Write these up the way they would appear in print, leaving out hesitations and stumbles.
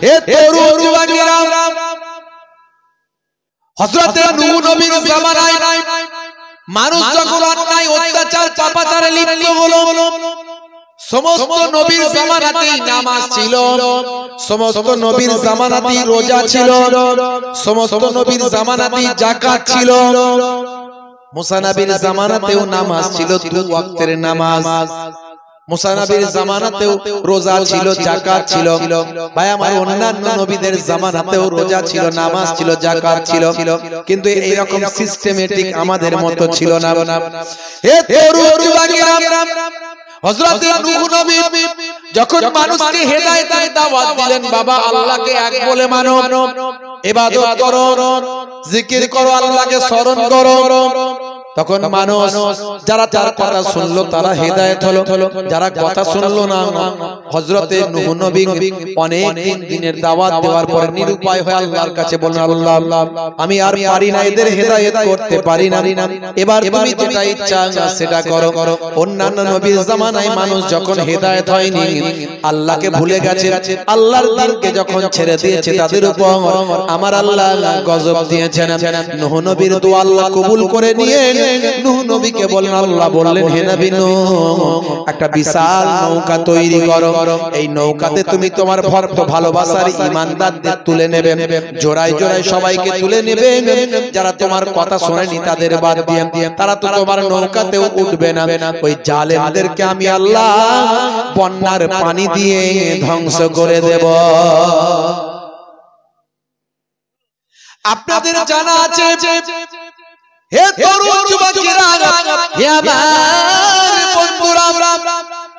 হে তরুণ যুবকেরা, হযরত নূহ নবীর জামানায় মানুষ যখন অন্যায় অত্যাচার পাপাচারে লিপ্ত হলো, সমস্ত নবীর জামানাতেই নামাজ ছিল, সমস্ত নবীর জামানাতেই রোজা ছিল, সমস্ত নবীর জামানাতেই যাকাত ছিল। মুসা নবীর জামানাতেও নামাজ ছিল, 2 ওয়াক্তের নামাজ। মুসা নবীর জামানাতেও রোজা ছিল, যাকাত ছিল। ভাই আমার, অন্যান্য নবীদের জামানাতেও রোজা ছিল, নামাজ ছিল, যাকাত ছিল, কিন্তু এই রকম সিস্টেমেটিক আমাদের মতো ছিল না। হে তরুণ যুবকেরা, হযরত নূহ নবী যখন মানুষকে হেদায়েতের দাওয়াত দিলেন, বাবা আল্লাহকে এক বলে মানো, ইবাদত করো, জিকির করো, আল্লাহকে স্মরণ করো, তখন মানুষ যারা তার কথা শুনলো তারা হেদায়েত হলো, যারা কথা শুনলো না, হযরতে নূহ নবী অনেক দিনের দাওয়াত দেওয়ার পরে নিরুপায় হয়ে আল্লাহর কাছে বললেন, আল্লাহ আমি আর পারি না, এদের হেদায়েত করতে পারি না, এবার তুমি যেটা ইচ্ছা সেটা করো। অন্যান্য নবীর জামানায় মানুষ যখন হেদায়েত হয়নি, আল্লাহকে ভুলে গেছে, আল্লাহর দ্বীনকে যখন ছেড়ে দিয়েছে, তাদের উপর আমার আল্লাহ গজব দিয়েছেন। নূহ নবীর দোয়া আল্লাহ কবুল করে নিয়ে নূহ নবীকে বলেন, আল্লাহ বললেন, হে নবী নূহ, একটা বিশাল নৌকা তৈরি করো, এই নৌকাতে তুমি তোমার ভক্ত ভালোবাসার ঈমানদারদের তুলে নেবে, জোড়ায় জোড়ায় সবাইকে তুলে নেবে, যারা তোমার কথা শোনেনি তাদের বাদ দিয়ে, তারা তো তোমার নৌকাতেও উঠবে না। ওই জালেমদেরকে আমি আল্লাহ বন্যার পানি দিয়ে ধ্বংস করে দেব। আপনাদের জানা আছে, হে তরুণ যুবকেরা, হে আমার বন্ধুরা,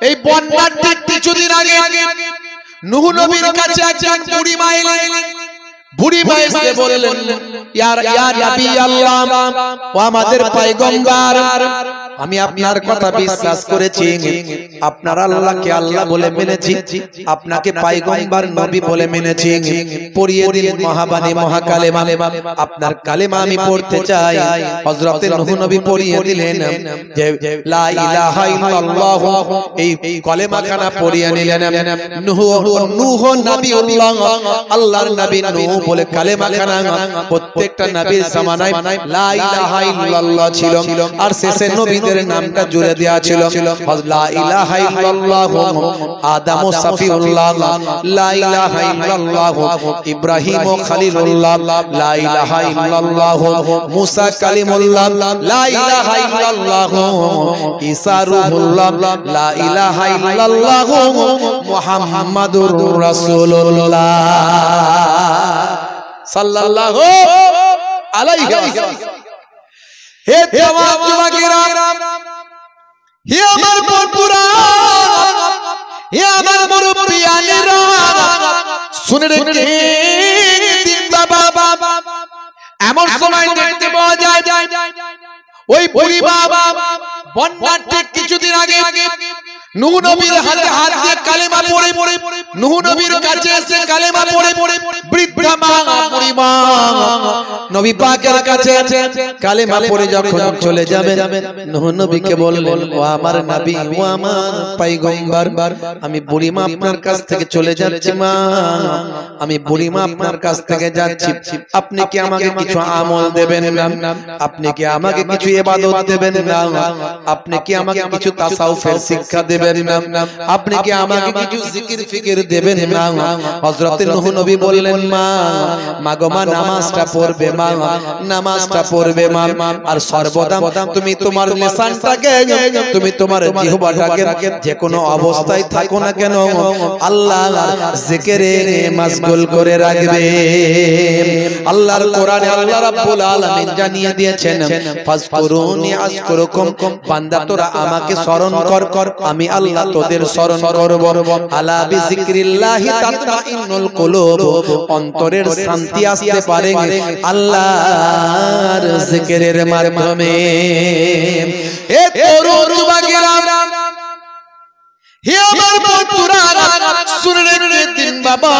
এই বন্যার ঠিক কিছুদিন আগে নূহ নবীর কাছে একজন বুড়ি মা এলেন। বুড়ি মা এসে বললেন, ইয়া নবী আল্লাহ, ও আমাদের পয়গম্বর, আমি আপনার কথা বিশ্বাস করেছি, আপনার আল্লাহকে আল্লাহ বলে মেনেছি, আপনাকে পয়গম্বর নবী বলে মেনেছি, পড়িয়ে দিন মহাবাণী মহাকালেমা, আপনার কালেমা আমি পড়তে চাই। হযরত নূহ নবী পড়িয়ে দিলেন যে লা ইলাহা ইল্লাল্লাহ, এই কালেমাখানা পড়িয়ে নিলেন। নূহ নবিউল্লাহ, আল্লাহর নবী নূহ বলে কালেমাখানা প্রত্যেকটা নবীর জামানায় লা ইলাহা ইল্লাল্লাহ ছিল, আর শেষে নবীদের নামটা জুড়ে দেয়া ছিল লা ইলাহা ইল্লাল্লাহ আদম ও সফিউল্লাহ, লা ইলাহা ইল্লাল্লাহ ইব্রাহিম ও খলিলুল্লাহ, লা ইলাহা ইল্লাল্লাহ মুসা কালিমুল্লাহ, লা ইলাহা ইল্লাল্লাহ ঈসা রূহুল্লাহ, লা ইলাহা ইল্লাল্লাহ মুহাম্মাদুর রাসূলুল্লাহ সাল্লাল্লাহু আলাইহি ওয়াসাল্লাম। হে জওয়ান যুবকেরা, হে আমার বন্ধুরা, হে আমার মুরব্বিয়ানেরা, শুনে রেখে দিন বাবা, এমন সময় দেখতে পাওয়া যায় ওই বুড়ি বাবা বন্যার ঠিক কিছুদিন আগে নূহ নবীর হাতে হাত দিয়ে কালেমা পড়ে, নূহ নবীর কাছে এসে কালেমা পড়ে, বৃদ্ধা মা বুড়ি মা নবী পাকের কাছে কালেমা পড়ে যখন চলে যাবেন, নূহ নবীকে বললেন, ও আমার নবী, ও আমার পয়গম্বর, আমি বুড়ি মা আপনার কাছ থেকে চলে যাচ্ছি, মা আমি বুড়ি মা আপনার কাছ থেকে যাচ্ছি, আপনি কি আমাকে কিছু আমল দেবেন না? আপনি কি আমাকে কিছু ইবাদত দেবেন না? আপনি কি আমাকে কিছু তাসাউফের শিক্ষা দেবেন না? আপনি কি আমাকে কিছু জিকির ফিকির দেবেন না? হযরত নূহ নবী বললেন, মা গো মা, নামাজটা পড়বে মা, নামাজটা পড়বে মা, আর সর্বদা তুমি তোমার লিসানটাকে, তুমি তোমার জিহ্বাটাকে যে কোনো অবস্থায় থাকো না কেন, আল্লাহর জিকিরে মশগুল করে রাখবে। আল্লাহর কোরআনে আল্লাহ রাব্বুল আলামিন জানিয়ে দিয়েছেন, ফাজকুরুনি আযকুরুকুম, বান্দা তোরা আমাকে স্মরণ কর, আমি আল্লাহ তোদের স্মরণ করব। আলা বিযিকরিল্লাহি তাতমাইন্নুল কুলুব, অন্তরের শান্তি আসতে পারে আল্লাহর জিকিরের মাধ্যমে। এ তরুণ যুবকেরা, হে আমার বন্ধুরা, শুনে রেখে দিন বাবা,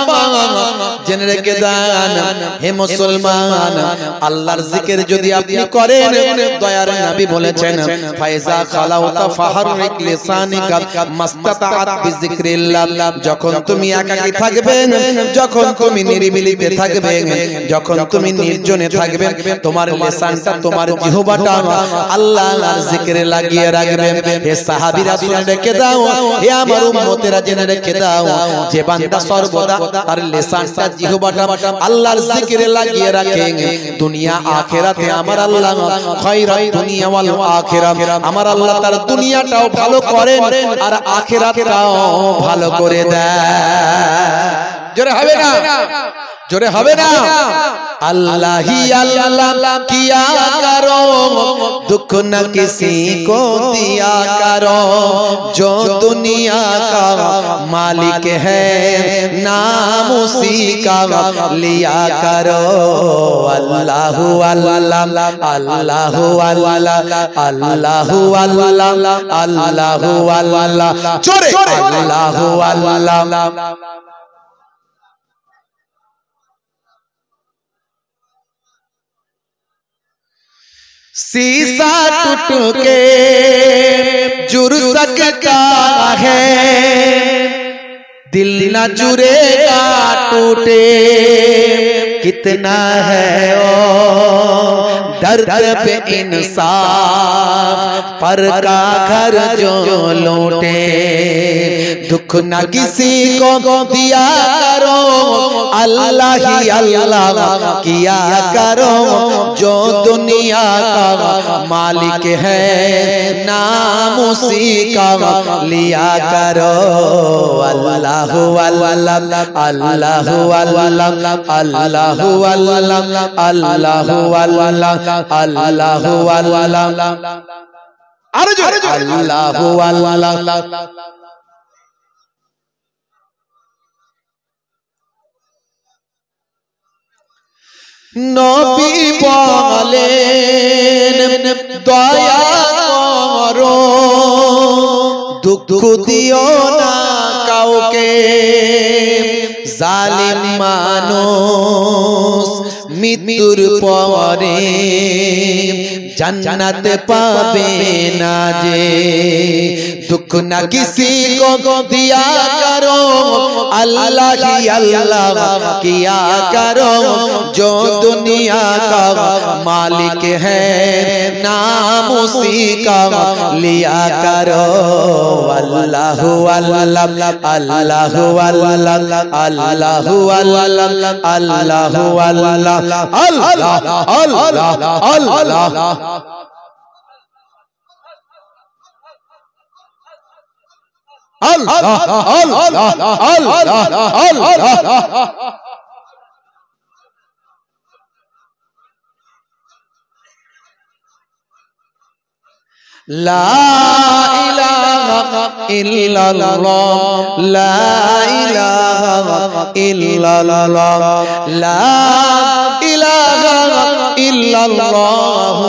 জেনে রেখে দেন হে মুসলমান, আল্লাহর জিকির যদি আপনি করেন, দয়ার নবী বলেছেন ফাইজা খালাউতা ফাহারিক লিসানিকা মাস্তাতাআত বিযিকরিল্লাহ, যখন তুমি একাকী থাকবে, যখন তুমি নিরিবিলিতে থাকবে, যখন তুমি নির্জনে থাকবে, তোমার লিসানটা, তোমার জিহ্বাটা আল্লাহর জিকিরে লাগিয়ে রাখবে। হে সাহাবীরা শুনে রেখে দাও, হে আমার উম্মতেরা জেনে রেখে দাও, যে বান্দা সর্বদা তার লিসানটা, জিহ্বাটা আল্লাহর জিকিরে লাগিয়ে রাখে, দুনিয়া আখিরাতে আমার আল্লাহ খায়রাত দুনিয়া ওয়াল আখিরাত, আমার আল্লাহ তার দুনিয়াটাও ভালো করেন আর আখিরাতটাও ভালো করে দেয়। জোরে হবে না, জোরে হবে না। अल्लाह ही अल्लाह किया करो, दुख न किसी को दिया करो, जो दुनिया का मालिक है नाम उसी का लिया करो। अल्लाह अल्लाह अल्लाह अल्लाह अल्लाह अल्लाह अल्लाह अल्लाह, जोरे अल्लाह अल्लाह। शीशा टूट के जुड़ सकता है, दिल न जुड़ेगा टूटे, कितना है ओ दर्द पे इंसाफ पर का घर जो लौटे, दुख न किसी को दिया करो, अल्लाह ही अल्लाह किया करो, जो दुनिया का मालिक है नाम उसी का लिया करो। अल्लाह अल्लाह अल्लाह अल्लाह अल्लाह अल्लाह अल्लाह अल्लाह अल्लाह, अरे जो अल्लाह अल्लाह। নবী বলেন দয়া করো, দুঃখ দিও না কাউকে, জালিম মানুষ মৃত্যুর পরে জান্নাত পাবে না যে, दुख न किसी को दिया करो, अल्लाह ही अल्लाह किया करो, जो दुनिया का मालिक है नाम उसी का लिया करो। अल्लाह अल्लाह अल्लाह अल्लाह अल्लाह अल्लाह अल्लाह अल्लाह। ला इलाहा इल्लल्लाह, ला इलाहा इल्लल्लाह, ला इलाहा इल्लल्लाह,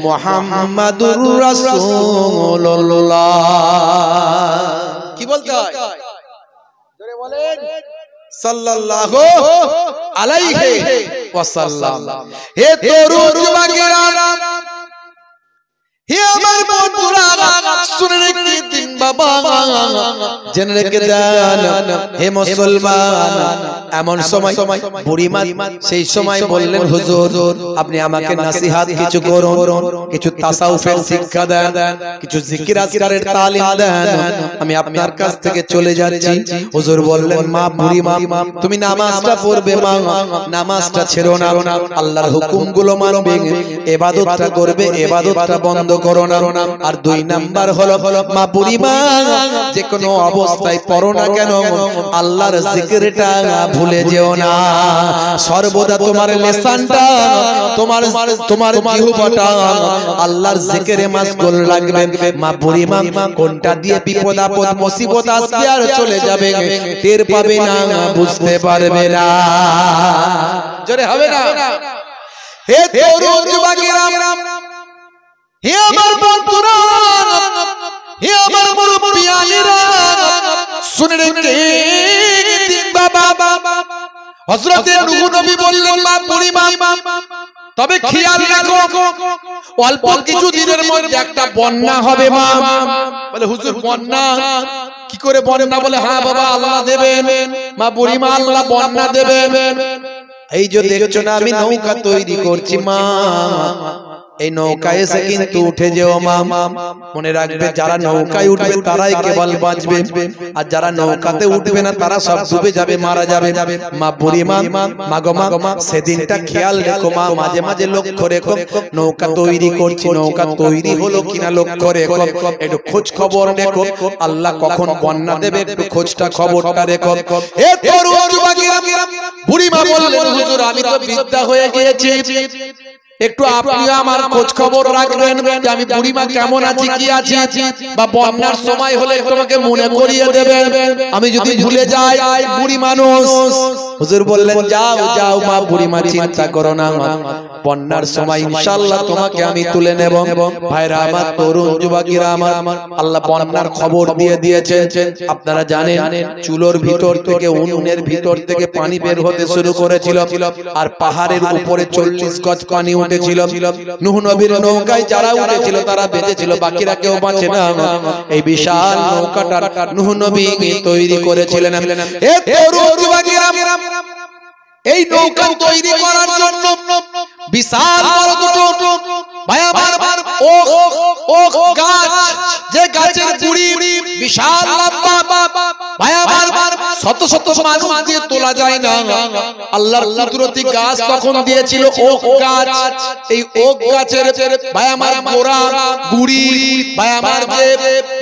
मुहम्मदुर রাসূলুল্লাহ। কি বলতে হয়? জোরে বলেন সাল্লাল্লাহু আলাইহি ওয়াসাল্লাম। হে তরুণ যুবকেরা, হে আমার বন্ধুরা, শুনে রেখে দিন বাবা, জেনে রেখে দেন হে মুসলমান। এমন সময় বুড়িমা সেই সময় বললেন, হুজুর আপনি আমাকে নসিহত কিছু করুন, কিছু তাসাউফের শিক্ষা দেন, কিছু জিকির আজকারের তালিম দেন, আমি আপনার কাছ থেকে চলে যাচ্ছি। হুজুর বললেন, মা বুড়িমা তুমি নামাজটা পড়বে মা, নামাজটা ছেড়ো না, আল্লাহর হুকুমগুলো মানবে, ইবাদতটা করবে, ইবাদতটা বন্ধ করো না। আর দুই নাম্বার হলো মা বুড়িমা যে কোনো অবস্থায় পড়ো না কেন আল্লাহর জিকিরটা ভুলে যেও না, সর্বদা তোমার লিসানটা, তোমার জিহ্বাটা আল্লাহর জিকিরে মাশগুল রাখবে। মা বুড়িমা কোনটা দিয়ে বিপদ আপদ মুসিবত আসবে আর চলে যাবে টের পাবে না, বুঝতে পারবে না। জোরে হবে না। হে তরুণ যুবকেরা, হে আমার বন্ধুরা, হে আমার মুরব্বিয়ানেরা, শুনে রেখে দিন বাবা, হযরত নূহ নবী বললেন মা বুড়িমা তবে খেয়াল রাখো অল্প কিছু দিনের মধ্যে একটা বন্যা হবে মা। বলে হুজুর বন্যা কি করে বন্যা? বলে হ্যাঁ বাবা আল্লাহ দেবেন। মা বুড়িমা আল্লাহ বন্যা দেবেন। এই যে দেখছো না আমি নৌকা তৈরি করছি মা, এই নৌকায় এসে কিন্তু উঠে যেও মা। মনে রাখবে যারা নৌকায় উঠবে তারাই কেবল বাঁচবে, আর যারা নৌকাতে উঠবে না তারা সব ডুবে যাবে, মারা যাবে। মা বুড়িমা মাগো মা সেদিনটা খেয়াল রেখো মা, মাঝে মাঝে লক্ষ্য রেখো নৌকা তৈরি করছি, নৌকা তৈরি হলো কিনা লক্ষ্য রেখো, একটু খোঁজ খবর রেখো। আল্লাহ কখন বন্যা দেবে একটু খোঁজটা খবরটা রেখো। এ তরুণ যুবকেরা, বুড়িমা বললেন হুজুর আমি তো বিদ্যা হয়ে গিয়েছি, একটু আপনি আমার খোঁজ খবর রাখবেন যে আমি বুড়িমা কেমন আছি কি আছি, বা বন্যার সময় হলে একটু আমাকে মনে করিয়ে দেবেন, আমি যদি ভুলে যাই বুড়ি মানুষ। হুজুর বললেন যাও যাও মা বুড়িমা চিন্তা করো না, বন্যার সময় ইনশাআল্লাহ তোমাকে আমি তুলে নেব। ভাইরা আমার, তরুণ যুবকেরা আমার, আল্লাহ বন্যার খবর দিয়ে দিয়েছেন। আপনারা জানেন চুলোর ভিতর থেকে উনুনের ভিতর থেকে পানি বের হতে শুরু করেছিল, আর পাহাড়ের উপরে 40 গজ পানি উঠেছিল। নূহ নবীর নৌকায় যারা উঠেছিল তারা বেঁচেছিল, বাকিরা কেউ বাঁচে না। এই বিশাল নৌকাটা নূহ নবী তৈরি করেছিলেন। এ তরুণ যুবকেরা, এই নৌকা তৈরি করার জন্য বিশাল বড় দুটো ভাই আমার ওক গাছ, যে গাছের গুড়ি বিশাল লম্বা ভাই আমার, শত শত মানুষ দিয়ে তোলা যায় না। আল্লাহর কুদরতি গাছ তখন দিয়েছিল ওক গাছ। এই ওক গাছের ভাই আমার গোড়া গুড়ি ভাই আমার যে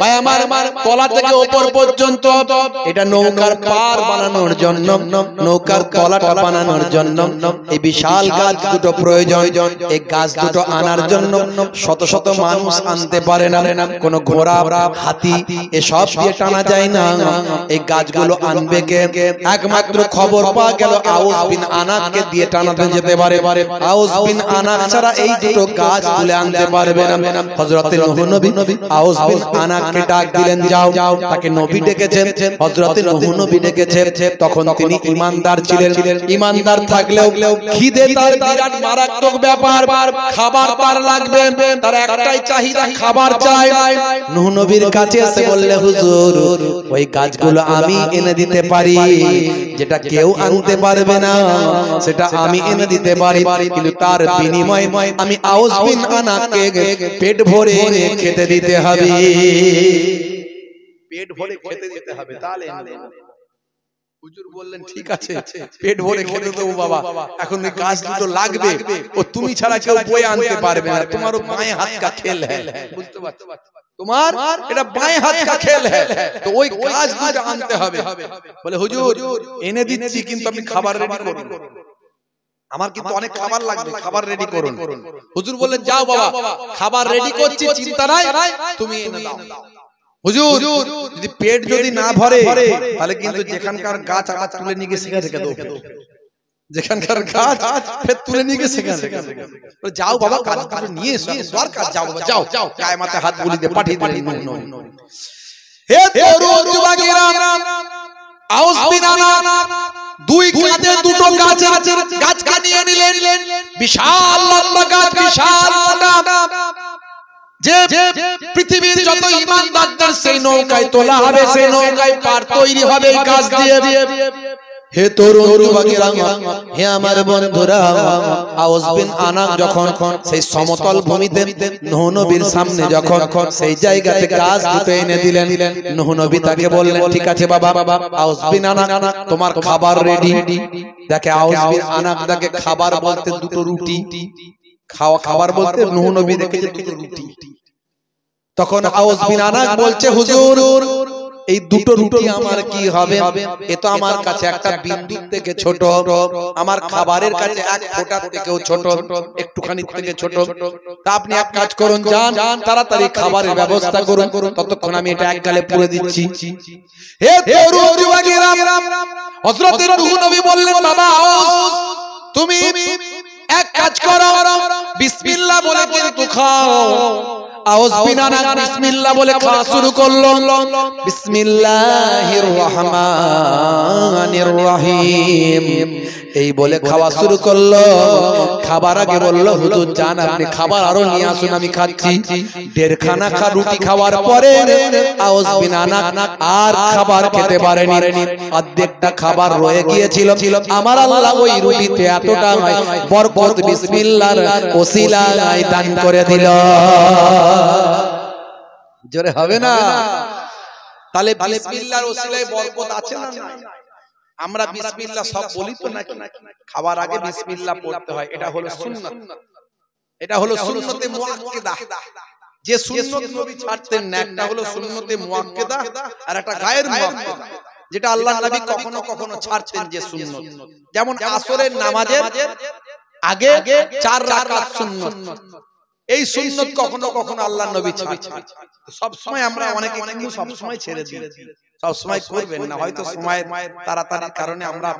ভাই আমার তলা থেকে উপর পর্যন্ত, এটা নৌকার পার বানানোর জন্য, নৌকার তলাটা বানানোর জন্য এই বিশাল গাছ দুটো প্রয়োজন। এই গাছ দুটো আনার জন্য শত শত মানুষ আনতে পারে না, কোন ঘোড়া হাতি এসব দিয়ে টানা যায় না। এই গাছগুলো আনবে কে? একমাত্র খবর পাওয়া গেল আউস বিন আনাককে দিয়ে টানাতে যেতে পারে। আউস বিন আনাক ছাড়া এই দুটো গাছ তুলে আনতে পারবে না। হযরতে নূহ নবী আউস বিন আনাককে ডাক দিলেন, যাও। তাকে নবী ডেকেছেন, হযরতে নূহ নবী ডেকেছেন। তখন তিনি ঈমানদার ছিলেন। ঈমানদার থাকলেও খিদে তার বিরাট মারাত্মক ব্যাপার, খাবার তার লাগবে, তার একটাই চাহিদা খাবার চাই। নূহ নবীর কাছে এসে বললে হুজুর ওই গাছগুলো আমি এনে দিতে পারি, যেটা কেউ আনতে পারবে না সেটা আমি এনে দিতে পারি, কিন্তু তার বিনিময়ে আমি আউস বিন আনাককে পেট ভরে খেতে দিতে হবে, পেট ভরে খেতে দিতে হবে। তাহলে হুজুর বললেন ঠিক আছে, পেট ভরে খেতে দেবো বাবা, এখন গাছ দুটো লাগবে, ও তুমি ছাড়া কেউ বয়ে আনতে পারবে না, তোমারও বাঁয়ে হাত কা খেল হ্যায়, বুঝতে পারছো? তোমার এটা বাঁয়ে হাত কা খেল হ্যায়, তো ওই গাছ দুটো আনতে হবে। বলে হুজুর এনে দিচ্ছি, কিন্তু আপনি খাবার রেডি করুন, আমার কিন্তু অনেক খাবার লাগবে, খাবার রেডি করুন। হুজুর বললেন যাও বাবা, খাবার রেডি করছি, চিন্তা নাই, তুমি এনে দাও। হুজুর যদি পেট যদি না ভরে তাহলে কিন্তু যেখানকার গাছ আবার তুলে নিয়ে গিয়ে সেখানে রেখে দেবো, যেখানকার গাছ ফের তুলে নিয়ে গিয়ে সেখানে রেখে দেবো। যাও বাবা গাছ নিয়ে এসো, দরকার যাও বাবা, যাও। গায়ে মাথায় হাত বুলিয়ে দিয়ে পাঠিয়ে দিলেন। হে তরুণ যুবকেরা, আউস বিন আনাক দুই কাঁধে দুটো গাছ নিয়ে নিলেন, বিশাল লম্বা গাছ, বিশাল মোটা, যে পৃথিবীর যত ঈমানদারদের সেই নৌকায় তোলা হবে, সেই নৌকায় পার তৈরি হবে এই গাছ দিয়ে। হে তরুণ যুবকেরা, হে আমার বন্ধুরা, আউস বিন আনাক যখন সেই সমতল ভূমিতে নূহ নবীর সামনে যখন সেই জায়গাতে গাছ দুটো এনে দিলেন, নূহ নবী তাকে বললেন ঠিক আছে বাবা, আউস বিন আনাক তোমার খাবার রেডি। দেখে আউস বিন আনাক দেখে খাবার বলতে দুটো রুটি, খাবার বলতে নূহ নবী দেখেছে দুটো রুটি। তখন আউস বিন আনাক বলছে হুজুর এই দুটো রুটি আমার কি হবে, এ তো আমার কাছে একটা বিন্দুর থেকে ছোট, আমার খাবারের কাছে এক ফোঁটার থেকেও ছোট, একটুখানি থেকে ছোট। তা আপনি এক কাজ করুন, যান তাড়াতাড়ি খাবারের ব্যবস্থা করুন, ততক্ষণ আমি এটা এক গালে পুড়ে দিচ্ছি। হে তরুণ যুবকেরা, হযরত নূহ নবী বললেন বাবা আউস তুমি এক কাজ করো, বিসমিল্লাহ বলে কিন্তু খাও, আওয়াজ বিনা না বিসমিল্লাহ বলে খাওয়া শুরু করলো। বিসমিল্লাহির রহমানির রহিম এই বলে খাওয়া শুরু করলো। খাবার আগে বললো, হুজুর জান আপনি খাবার আরো নিয়ে আসুন, আমি খাচ্ছি। দেড়খানা রুটি খাওয়ার পরে আওয়াজ বিনা না আর খাবার খেতে পারেনি, অর্ধেকটা খাবার রয়ে গিয়েছিল। আমার আল্লাহ ওই রুটিতে এতটা বরকত বিসমিল্লাহর ওসিলায় দান করে দিল। জোরে হবে না? তাহলে বিসমিল্লাহর ওসিলায় বরকত আছে না? আমরা বিসমিল্লাহ সব বলি তো নাকি? খাবার আগে বিসমিল্লাহ পড়তে হয়, এটা হলো সুন্নাত। এটা হলো সুন্নতে মুআক্কাদা। যে সুন্নত নবী ছাড়তেন না, একটা হলো সুন্নতে মুআক্কাদা আর একটা গায়ের মুআক্কাদা, যেটা আল্লাহর নবী কখনো কখনো ছাড়তেন যে সুন্নত। যেমন আসরের নামাজের আগে 4 রাকাত সুন্নত, এই সুন্নত কখনো কখনো আল্লাহর নবী ছাড়তেন। সব সময় আমরা অনেকে কিন্তু সব সময় ছেড়ে দিই, সব সময় করবেন না, হয়তো সময়ের তাড়াতাড়ির কারণে আমরা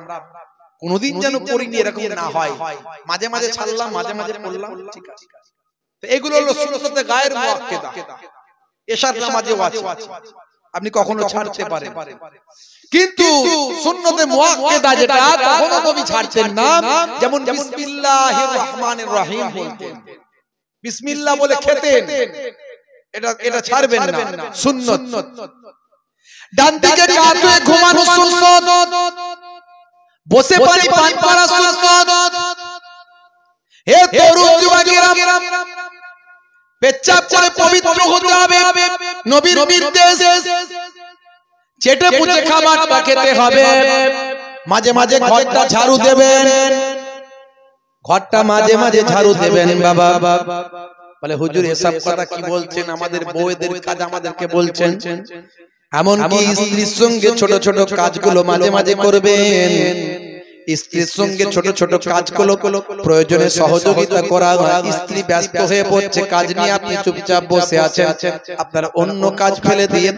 কোনোদিন যেন করিনি এরকম না হয়। মাঝে মাঝে ছাড়লাম, মাঝে মাঝে পড়লাম, ঠিক আছে। তো এগুলো হলো সুন্নতে গায়ের মুআক্কাদা। এশার নামাজেও আছে, আপনি কখনো ছাড়তে পারেন। কিন্তু সুন্নতে মুআক্কাদা যেটা কখনো নবী ছাড়তেন না, যেমন বিসমিল্লাহির রহমানির রহিম বলতেন, বিসমিল্লাহ বলে খেতেন, এটা ছাড়বেন না, সুন্নত। ডান দিকে কাত হয়ে ঘুমানো সুন্নত, বসে পানি পান করা সুন্নত। হে তরুণ যুবকেরা, পেচ্ছাপ করে পবিত্র হতে হবে, নবীর নির্দেশ। চেটে পুচে খাবারটা খেতে হবে। মাঝে মাঝে ঘরটা ঝাড়ু দেবেন, ঘরটা মাঝে মাঝে ঝাড়ু দেবেন। বাবা বলে, হুজুর এসব কথা কি বলছেন? আমাদের বউদের কাজ আমাদেরকে বলছেন। এমনকি স্ত্রীর সঙ্গে ছোট ছোট কাজগুলো মাঝে মাঝে করবেন। স্ত্রীর সঙ্গে ছোট ছোট কাজগুলো প্রয়োজনে সহযোগিতা করা। স্ত্রী ব্যস্ত হয়ে পড়ছে কাজ নিয়ে, আপনি চুপচাপ বসে আছেন, আপনার অন্য কাজ ফেলে দিয়ে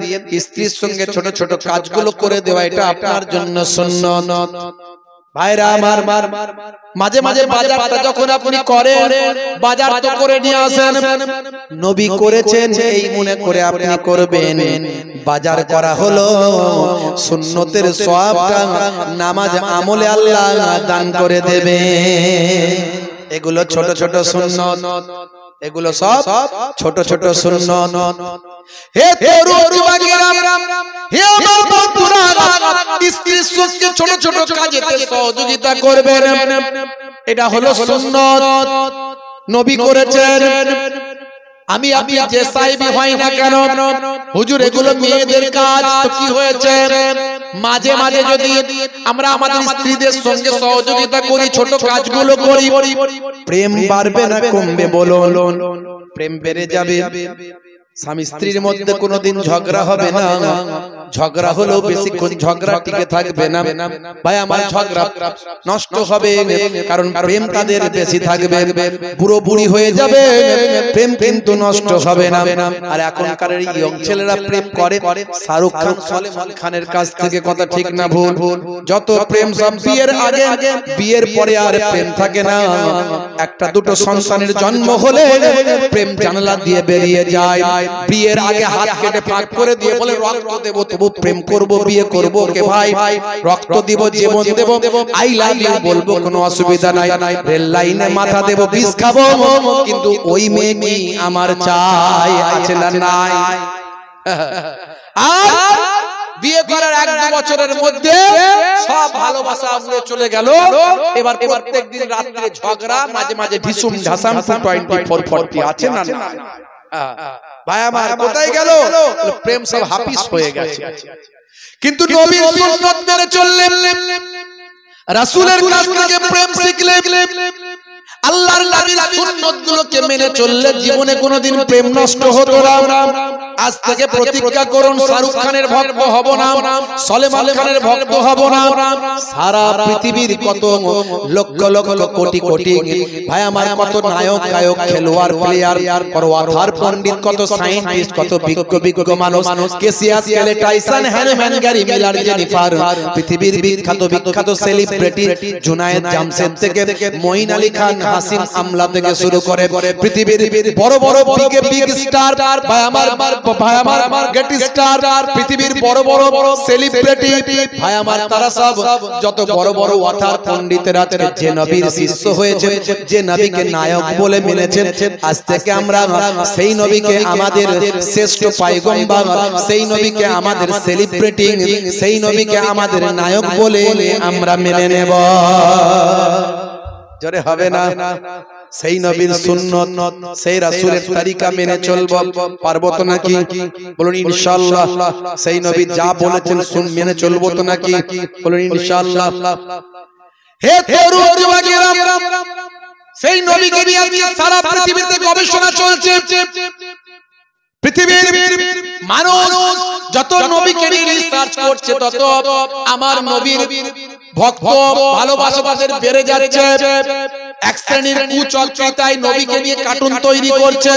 স্ত্রীর সঙ্গে ছোট ছোট কাজগুলো করে দেওয়া, এটা আপনার জন্য সুন্নাত। ভাইরা আমার, মাঝে মাঝে বাজারটা যখন আপনি করেন, বাজার তো করে নিয়ে আসেন, নবী করেছেন এই মনে করে আপনি করবেন। বাজার করা হলো সুন্নতের সওয়াবটা নামাজ আমলে আল্লাহ দান করে দেবে। এগুলো ছোট ছোট সুন্নত, এগুলো সব ছোট ছোট সুন্নত। হে তরুণ যুবকেরা, হে আমার বন্ধুরা, স্ত্রীর সঙ্গে ছোট ছোট কাজেতে সহযোগিতা করবেন, এটা হলো সুন্নত, নবী করেছেন। আমি আপনি যে সাহেবই হয় না কেন, হুজুর এগুলো মেয়েদের কাজ, তো কি হয়েছে? মাঝে মাঝে যদি আমরা আমাদের স্ত্রীদের সঙ্গে সহযোগিতা করি, ছোট কাজগুলো করি, প্রেম বাড়বে না কমবে বলুন? প্রেম বেড়ে যাবে। স্বামী স্ত্রীর মধ্যে কোনোদিন ঝগড়া হবে না, ঝগড়া হলেও বেশিক্ষণ ঝগড়া টিকে থাকবে না। ভাই আমার, ঝগড়া নষ্ট হবে, কারণ প্রেম তাদের বেশি থাকবে। বুড়ো বুড়ি হয়ে যাবে, প্রেম কিন্তু নষ্ট হবে না। আর এখনকার ইয়ং ছেলেরা প্রেম করে শাহরুখ খান, সলমান খানের কাছ থেকে, কথা ঠিক না ভুল? যত প্রেম সব বিয়ের আগে, বিয়ের পরে আর প্রেম থাকে না। একটা দুটো সন্তানের জন্ম হলে প্রেম জানালা দিয়ে বেরিয়ে যায়। বিয়ের আগে হাত কেটে ফাঁক করে দিয়ে বলে রক্ত দেব, তবু প্রেম করব, বিয়ে করব কে ভাই, রক্ত দিব, জীবন দেব, আই লাভ ইউ বলবো, কোনো অসুবিধা নাই। রেল লাইনে মাথা দেব, বিষ খাবো, কিন্তু ওই মেয়ে কি আমার চাই, আছে না নাই? আর বিয়ে করার 1-2 বছরের মধ্যে সব ভালোবাসা উড়ে চলে গেল। এবার প্রত্যেকদিন রাত্রে ঝগড়া, মাঝে মাঝে ঢিসুম ঢাসাম, 22440 আছে না না? ভাই আমার, কোথায় গেল? প্রেম সব হাফিস হয়ে গেছে। কিন্তু নবীর সুন্নাত মেনে চললে, রাসূলের কাছ থেকে প্রেম শিখলে, আল্লাহর নবীর সুন্নাতগুলোকে মেনে চললে জীবনে কোনোদিন প্রেম নষ্ট হতো না। আজ থেকে প্রতিজ্ঞা করুন শাহরুখ খানের ভক্ত হব না, সলমান খানের ভক্ত হব না। সারা পৃথিবীর কত লক্ষ লক্ষ কোটি কোটি ভাই আমার, কত নায়ক গায়ক খেলোয়াড় প্লেয়ার করওয়াথার পণ্ডিত, কত সায়েন্টিস্ট, কত বিজ্ঞ মানুষ, কেসিয়াস কেলে টাইসন হ্যানম্যান গ্যারি মিলার জেনিফার, পৃথিবীর বিখ্যাত সেলিব্রিটি জুনায়েদ জামশেদ থেকে মঈন আলী খান, হাসিম আমলা থেকে শুরু করে পৃথিবীর বড় বড় বিগ স্টার ভাই আমার গেট স্টার, পৃথিবীর বড় বড় সেলিব্রিটি ভাই আমার, তারা সব যত বড় বড় ওয়াথার পণ্ডিতেরা যে নবীর শিষ্য হয়েছে, যে নবীকে নায়ক বলে মেনেছেন, আজ থেকে আমরা সেই নবীকে আমাদের শ্রেষ্ঠ পয়গম্বর, সেই নবীকে আমাদের সেলিব্রিটি, সেই নবীকে আমাদের নায়ক বলে আমরা মেনে নেব। জোরে হবে না? সেই নবীর সুন্নত, সেই রাসূলের তরিকা মেনে চলবো, পারবো তো নাকি? বলুন ইনশাআল্লাহ। সেই নবী যা বলেছেন মেনে চলবো তো নাকি? বলুন ইনশাআল্লাহ। হে তরুণ যুবকেরা, সেই নবীকে নিয়ে আজকে সারা পৃথিবীতে গবেষণা চলছে। পৃথিবীর মানুষ যত নবীকে নিয়ে রিসার্চ করছে, তত আমার নবীর ভক্ত ভালোবাসাদের বেড়ে যাচ্ছে। এক শ্রেণীর কুচক্রিতায় নবীকে নিয়ে কার্টুন তৈরি করছে,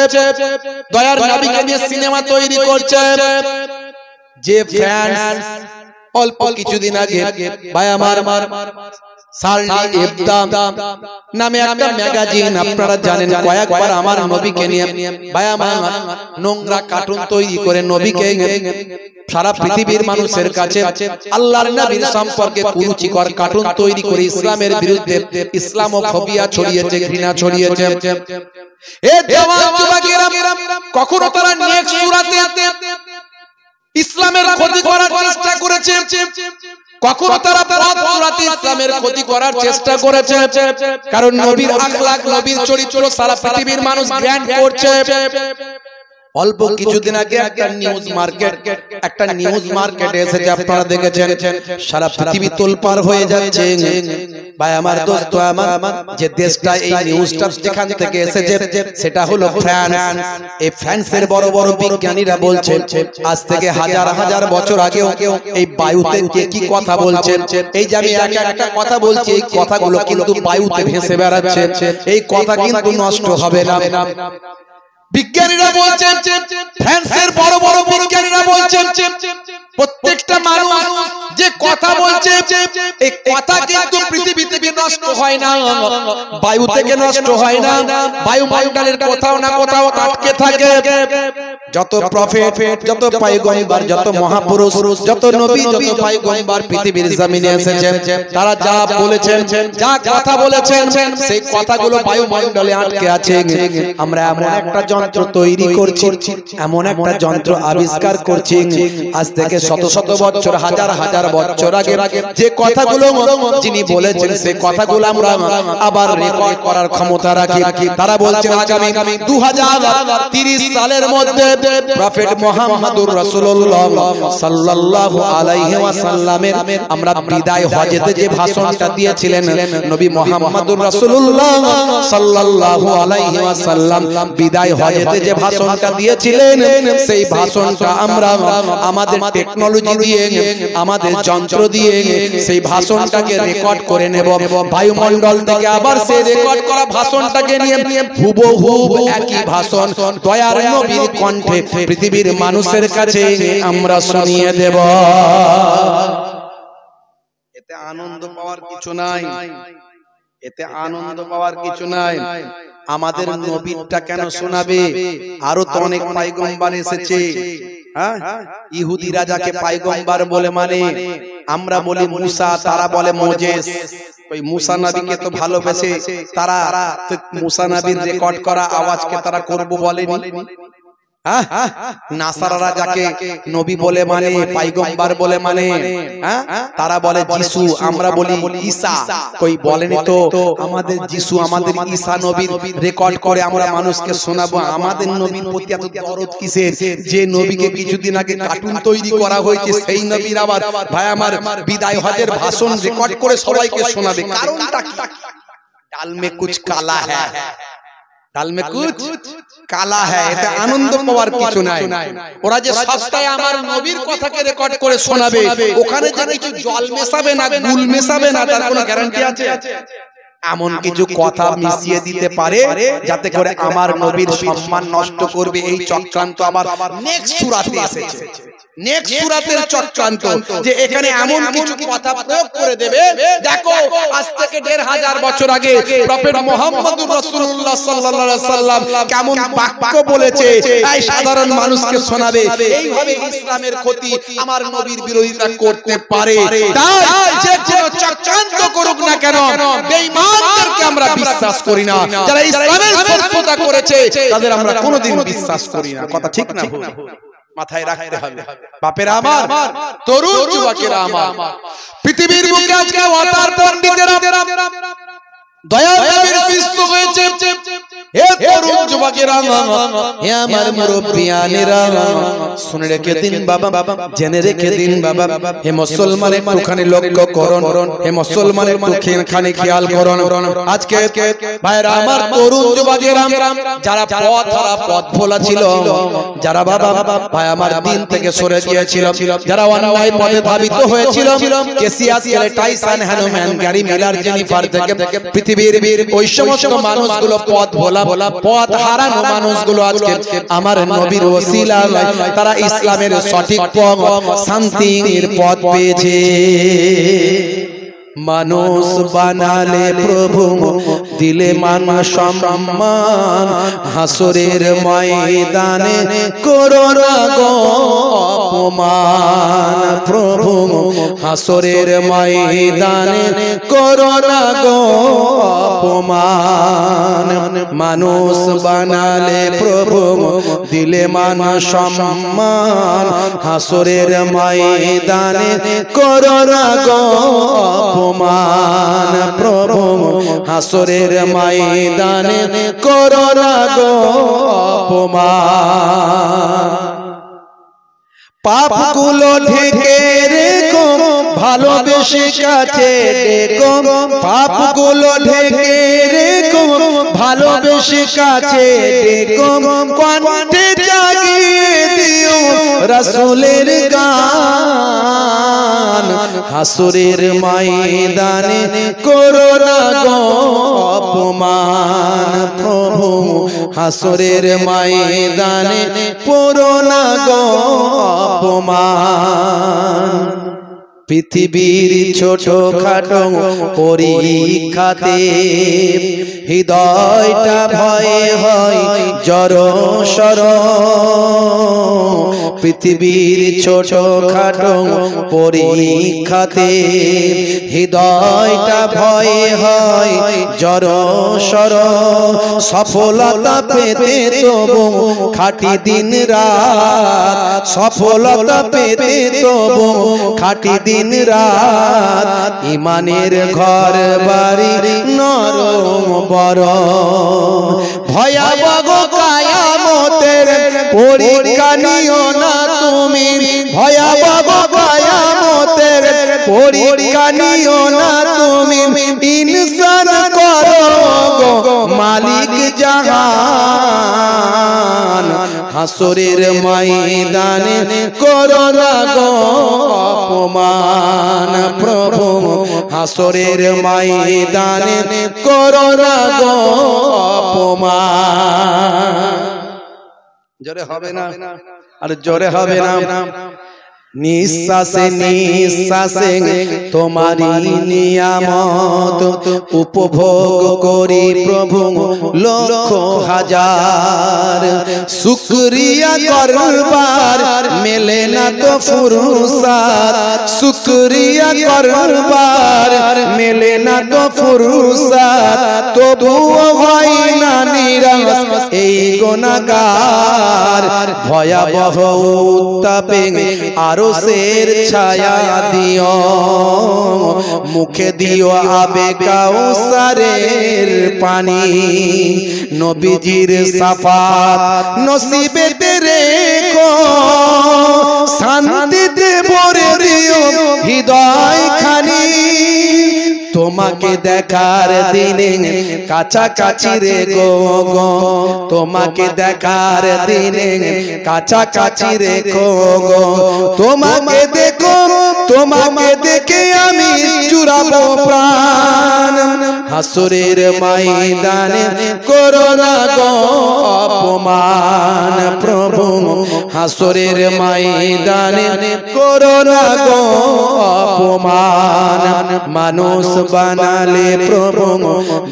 দয়ার নবীকে নিয়ে সিনেমা তৈরি করছে। যে ফ্যান্স অল্প কিছুদিন আগে ভাই আমার সার্লি ইবদাম নামে একটা ম্যাগাজিন, আপনারা জানেন, কয়েকবার আমার নবীকে নিয়ে ভাই আমার নোংরা কার্টুন তৈরি করে নবীকে সারা পৃথিবীর মানুষের কাছে আল্লাহর নবীর সম্পর্কে কুরুচিকর কার্টুন তৈরি করে ইসলামের বিরুদ্ধে ইসলামোফোবিয়া ছড়িয়েছে, ঘৃণা ছড়িয়েছে। এ জওয়ান যুবকেরা, কখনো তারা নেক্সট সূরাতে ইসলামের ক্ষতি করার চেষ্টা করেছে, কখনো তারা পথ সূরাতে ইসলামের ক্ষতি করার চেষ্টা করেছে। কারণ নবীর আখলাক, নবীর চরিত্র সারা পৃথিবীর মানুষ জ্ঞান করছে। অল্প কিছুদিন আগে একটা নিউজ মার্কেট এসেছে, আপনারা দেখেছেন, সারা পৃথিবী তোলপাড় হয়ে যাচ্ছে। ভাই আমার, দোস্ত আমার, যে দেশটা এই নিউজটা যেখান থেকে এসেছে সেটা হলো ফ্রান্স। এই ফ্রান্সের বড় বড় বিজ্ঞানীরা বলছেন আজ থেকে হাজার হাজার বছর আগেও এই বায়ুতে কে কি কথা বলছেন, এই যে আমি একটা কথা বলছি, এই কথাগুলো কিন্তু বায়ুতে ভেসে বেড়াচ্ছে, এই কথা কিন্তু নষ্ট হবে না। বিজ্ঞানীরা বলছেন, ফ্রান্সের বড় বড় বিজ্ঞানীরা বলছেন, প্রত্যেকটা মানুষ যে কথা বলছে এই কথা কিন্তু পৃথিবী থেকে নষ্ট হয় না, বায়ু থেকে নষ্ট হয় না, বায়ুমণ্ডলের কোথাও না কোথাও আটকে থাকে। যত প্রফেট, যত পয়গম্বর, যত মহাপুরুষ, যত নবী, যত পয়গম্বর পৃথিবীর জমিনে এসেছেন, তারা যা বলেছেন, যা কথা বলেছেন, সেই কথাগুলো বায়ুমণ্ডলে আটকে আছে। আমরা এমন একটা যন্ত্র তৈরি করছি, এমন একটা যন্ত্র আবিষ্কার করছি, আজ থেকে শত শত বছর, হাজার হাজার বছর আগে যে কথাগুলো যিনি বলেছেন, সেই কথাগুলো আমরা আবার রেকর্ড করার ক্ষমতা রাখি। তারা বলছেন আগামী 2030 সালের মধ্যে প্রফেট মুহাম্মদুর রাসূলুল্লাহ সাল্লাল্লাহু আলাইহি ওয়াসাল্লামের আমরা বিদায় হজেতে যে ভাষণটা দিয়েছিলেন নবী মুহাম্মদুর রাসূলুল্লাহ সাল্লাল্লাহু আলাইহি ওয়াসাল্লাম বিদায় হজেতে যে ভাষণটা দিয়েছিলেন, সেই ভাষণটা আমরা আমাদের টেকনোলজি দিয়ে, আমাদের যন্ত্র দিয়ে সেই ভাষণটাকে রেকর্ড করে নেব। বায়ুমণ্ডল থেকে আবার সেই রেকর্ড করা ভাষণটাকে নিয়ে হুবহু একই ভাষণ দয়ার নবীর কণ্ঠে পৃথিবীর মানুষের কাছে আমরা শুনিয়ে দেব। এতে আনন্দ পাওয়ার কিছু নাই, এতে আনন্দ পাওয়ার কিছু নাই। আমাদের নবীরটা কেন শোনাবে? আরো তো অনেক পয়গম্বর এসেছে। ইহুদিরা যাকে পয়গম্বর বলে মানে, আমরা বলি মুসা, তারা বলে মোজেস। ওই মুসা নবীকে তো ভালোবেসে তারা মুসা নবীর রেকর্ড করা আওয়াজকে তারা করব বলেনি। নাসারারা যাকে নবী বলে মানে, পয়গম্বর বলে মানে, তারা বলে যিশু, আমরা বলি ঈসা। কই বলেনি তো আমাদের যিশু, আমাদের ঈসা নবীর রেকর্ড করে আমরা মানুষকে শোনাবো। আমাদের নবীর প্রতি এত দরদ কিসের? যে নবীকে কিছুদিন আগে কার্টুন তৈরি করা হয়েছে, সেই নবীর আবার ভাই আমার বিদায় হজের ভাষণ রেকর্ড করে সবাইকে শোনাবে। কারণটা কি? ডাল মে কুছ কালা হ্যায়, ডাল মে কুছ কালা হ্যায়, এটা আনন্দ পাওয়ার কিছু নাই। ওরা যে সস্তায় আমার নবীর কথাকে রেকর্ড করে শোনাবে, ওখানে যে কিছু জল মেশাবে না, গুল মেশাবে না, তার কোনো গ্যারান্টি আছে? এমন কিছু কথা মিশিয়ে দিতে পারে যাতে করে আমার নবীর সম্মান নষ্ট করবে। এই চক্রান্ত আবার নেক্সট সূরাতে এসেছে। নেক্সট সূরাতের চক্রান্ত যে এখানে এমন কিছু কথা প্রয়োগ করে দেবে, দেখো আজ থেকে 1500 বছর আগে প্রফেট মুহাম্মদুর রাসূলুল্লাহ সাল্লাল্লাহু আলাইহি সাল্লাম কেমন বাক্য বলেছে, এই সাধারণ মানুষকে শোনাবে। এইভাবে ইসলামের ক্ষতি আমার নবীর বিরোধিতা করতে পারে। তাই যে কোনো চক্রান্ত করুক না কেন, বেঈমানদেরকে আমরা বিশ্বাস করি না। যারা ইসলামের শত্রুতা করেছে তাদের আমরা কোনোদিন বিশ্বাস করি না। কথা ঠিক না ভুল? মাথায় রাখতে হবে। বাপেরা আমার, তরুণ যুবকেরা আমার, পৃথিবীর বুকে আজকে অতার পণ্ডিতেরা দয়ার নবীর শিষ্য হয়েছে। হে তরুণ যুবকেরা, হে আমার মুরব্বিয়ানেরা, শুনে রেখে দিন বাবা, জেনে রেখে দিন বাবা। হে মুসলমান, একটুখানি লক্ষ্য করুন। হে মুসলমান, একটুখানি খেয়াল করুন। আজকে ভাইরা আমার, তরুণ যুবকেরা যারা পথ ভোলা ছিল, যারা বাবা ভাই আমার দিন থেকে সরে গিয়েছিল, যারা অন্যায় পথে ধাবিত হয়েছিল, কেসিয়াস, টাইসন, হ্যানোম্যান, গ্যারি মিলার, জেনিফার থেকে পৃথিবীর ওই সমস্ত মানুষগুলো পথ ভোলা, পথ হারানো মানুষগুলো আজকে আমার নবীর ওসিলায় তারা ইসলামের সঠিক পথ, শান্তির পথ পেয়েছে। মানুষ বানালে প্রভু, দিলে মান সম্মান, হাসরের ময়দানে করো না গো অপমান। প্রভু হাসরের ময়দানে করো না গো অপমান। মানুষ বানালে প্রভু, দিলে মান সম্মান, হাসরের ময়দানে করো না গো অপমান। প্রভু হাসরের ময়দানে করো না গো অপমান। পাপগুলো ঢেকে রেখো, ভালোবেসে কাছে ডেকো। পাপগুলো ঢেকে রেখো, ভালোবেসে কাছে ডেকো। কণ্ঠে জাগিয়ে দিও রাসূলের গান, হাসরের ময়দানে করো না গো অপমান। প্রভু হাসরের ময়দানে করো না গো অপমান। পৃথিবীর ছোট খাটো পরীক্ষাতে হৃদয়টা ভয়ে হয় জড়সড়। পৃথিবীর ছোট খাটো পরীক্ষাতে হৃদয়টা ভয়ে হয় জড়সড়। সফলতা পেতে তবু খাটি দিন রাত, সফলতা পেতে তবু খাটি দিন রাত। ইমানের ঘর বাড়ি নরম বড়, ভয়াবহ কিয়ামতের পরীক্ষা নিও না তুমি। ভয়াবহ কিয়ামতের পরীক্ষা নিও না তুমি। ইনসান করো গো মালিক জাহান, হাসরের ময়দানে করো না গো অপমান। প্রভু হাসরের ময়দানে করো না গো অপমান। জোরে হবে না? আর জোরে হবে না? নিঃশ্বাসে নিঃশ্বাসে তোমারি নিয়ামত উপভোগ করি প্রভু লক্ষ হাজার। শুকরিয়া করবার মেলে না তো ফুরসাত, শুকরিয়া করবার মেলে না তো ফুরসাত। তবুও হয় না নিরাশ এই গুনাহগার। ভয়াবহ উত্তাপে আরশের ছায়া দিও, মুখে দিও আবে কাউসারের পানি। নবীজির শাফাত নসিবেতে রেখো, শান্তিতে ভরে দিও হৃদয় খানি। তোমাকে দেখার দিনে কাছাকাছি রে গো গো, তোমাকে দেখার দিনে কাছাকাছি রে গো গো, তোমাকে দেখো তোমাকে দেখে আমি জুড়াবো প্রাণ, হাসরের ময়দানে করো না গো অপমান প্রভু, হাসরের ময়দানে করো না গো অপমান, মানুষ বানালে প্রভু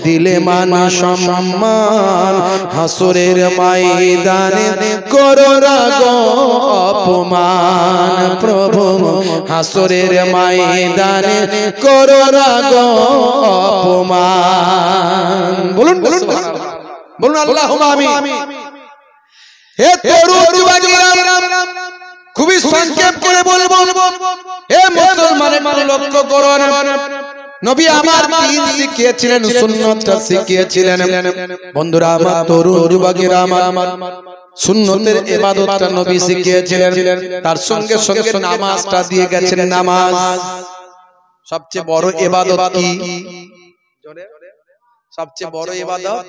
দিলে মান সম্মান, হাসরের ময়দানে করো না গো অপমান প্রভু, হাসরের ময়দানে করো না গো অপমান। বলুন বলুন বলুন আল্লাহুম্মা আমিন। হে তরুণ যুবকেরা, খুবই সংক্ষেপ করে বলবো, হে মুসলমানেরা লক্ষ্য করুন, নবী আমার দ্বীন শিখিয়েছিলেন, সুন্নাতটা শিখিয়েছিলেন। বন্ধুরা আমার, তরুণ যুবকেরা আমার, সুন্নতের ইবাদতটা নবী শিখিয়েছিলেন, তার সঙ্গে সঙ্গে নামাজটা দিয়ে গেছেন। নামাজ সবচেয়ে বড় ইবাদত কি? সবচেয়ে বড় ইবাদত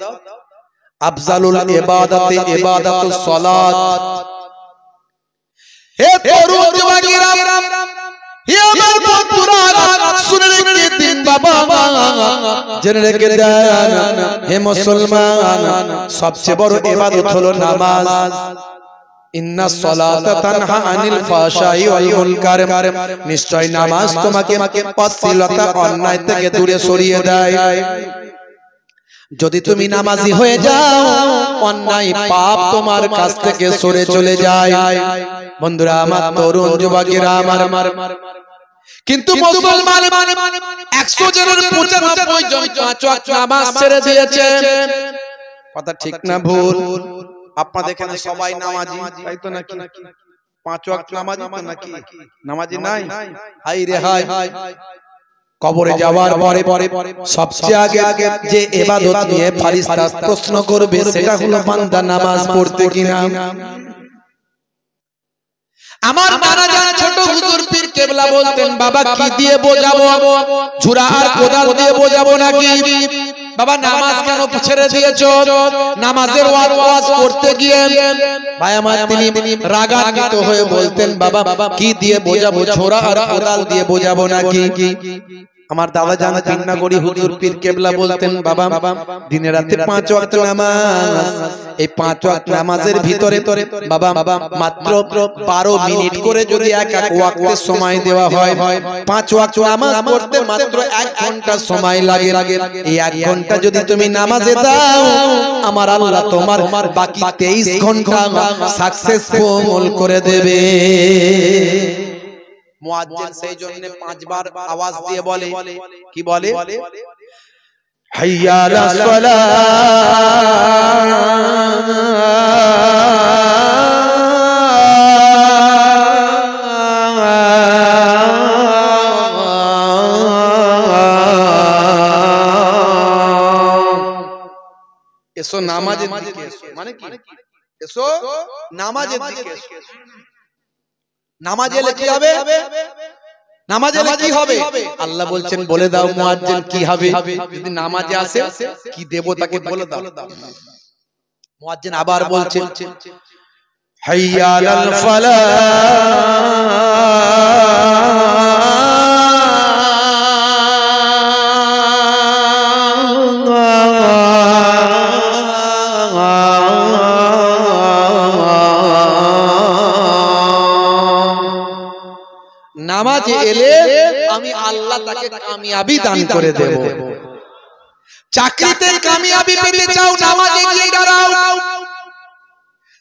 আফজালুল ইবাদাতে ইবাদাতুস সালাত। হে তরুণ যুবকেরা, হে আমার বন্ধুরা, শুনে রেখে দিন বাবা, জেনে রেখে দেন হে মুসলমান, সবচেয়ে বড় ইবাদত হলো নামাজ। ইন্নাস সালাতা তানহা আনিল ফাহশাই ওয়াল মুনকার, নিশ্চয় নামাজ তোমাকে অশ্লীলতা অন্যায় থেকে দূরে সরিয়ে দেয়। যদি তুমি নামাজি হয়ে যাও, অন্যায় পাপ তোমার কাছ থেকে সরে চলে যায়। বন্ধুরা আমার, তরুণ যুবকেরা আমার, কিন্তু মুসলমান 100 জনের 95 জন 5 ওয়াক্ত নামাজ ছেড়ে দিয়েছে। কথা ঠিক না ভুল? আপনাদের এখানে সবাই নামাজি, তাই তো নাকি? 5 ওয়াক্ত নামাজি তো নাকি? নামাজি নাই? হাই রে হাই। কবরে যাওয়ার পরে সবচেয়ে আগে যে ইবাদত নিয়ে ফেরেশতা প্রশ্ন করবে, সেটা হলো বান্দা নামাজ পড়তে কিনা। আমার নানা জান ছোট হুজুর পীর কেবলা বলতেন, বাবা কি দিয়ে বোঝাবো? ঝুরা আর কোদাল দিয়ে বোঝাবো নাকি? বাবা নামাজ কেন ছেড়ে দিয়েছো? নামাজের ওয়াজ করতে গিয়ে ভাই আমার তিনি রাগান্বিত হয়ে বলতেন, বাবা কি দিয়ে বোঝাবো? ঝুরা আর কোদাল দিয়ে বোঝাবো নাকি? আমার দাদা জান তিন্নাগড়ি হুজুর পীর কেবলা বলতেন, বাবা দিনে রাতে 5 ওয়াক্ত নামাজ, এই 5 ওয়াক্ত নামাজের ভিতরে বাবা মাত্র 12 মিনিট করে যদি এক এক ওয়াক্তের সময় দেওয়া হয়, 5 ওয়াক্ত নামাজ পড়তে মাত্র 1 ঘন্টা সময় লাগে। এই 1 ঘন্টা যদি তুমি নামাজে দাও, আমার আল্লাহ তোমার বাকি 23 ঘন্টা সাকসেসফুল করে দেবে। মুয়াজ্জিন সেই জন্য 5 বার আওয়াজ দিয়ে বলে, কি বলে? হাইয়া আলাস সালাত। এসো নামাজের দিকে এসো, মানে কি? এসো নামাজের দিকে এসো। নামাজে এলে কি হবে? নামাজে এলে কি হবে? আল্লাহ বলছেন বলে দাও মুয়াজ্জিন কি হবে যদি নামাজে আসে, কি দেব তাকে বলে দাও। মুয়াজ্জিন আবার বলছেন, হাইয়া আলাল ফালাহ। নামাজে এলে আমি আল্লাহ তাকে কামিয়াবি দান করে দেব। চাকরিতে কামিয়াবি পেতে চাও, নামাজে গিয়ে দাঁড়াও।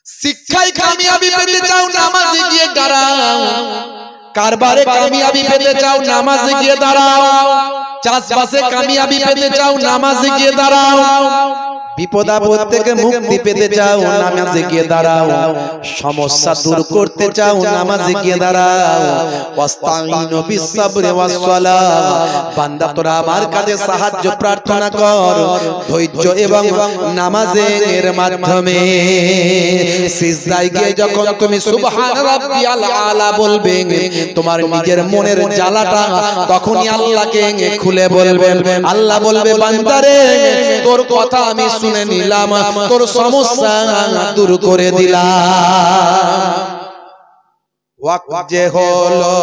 শিক্ষায় কামিয়াবি পেতে চাও, নামাজে গিয়ে দাঁড়াও। কারবারে কামিয়াবি পেতে চাও, নামাজে গিয়ে দাঁড়াও। চাষবাসে কামিয়াবি পেতে চাও, নামাজে গিয়ে দাঁড়াও। বিপদ আপদ থেকে মুক্তি পেতে চাও নামাজে গিয়ে দাঁড়াও, সমস্যা দূর করতে চাও নামাজে গিয়ে দাঁড়াও। ওয়াস্তাইনু বিস-সাবরি ওয়াস-সালাহ, বান্দা তোরা আমার কাছে সাহায্য প্রার্থনা কর ধৈর্য এবং নামাজের মাধ্যমে। সিজদায় গিয়ে যখন তুমি সুবহান রাব্বিয়াল আলা বলবে, তোমার নিজের মনের জ্বালাটা তখনই আল্লাহকে খুলে বলবেন। আল্লাহ বলবে বান্দারে তোর কথা আমি শুনে নিলাম, তোর সমস্যা দূর করে দিলাম। ওয়াক্ত যে হলো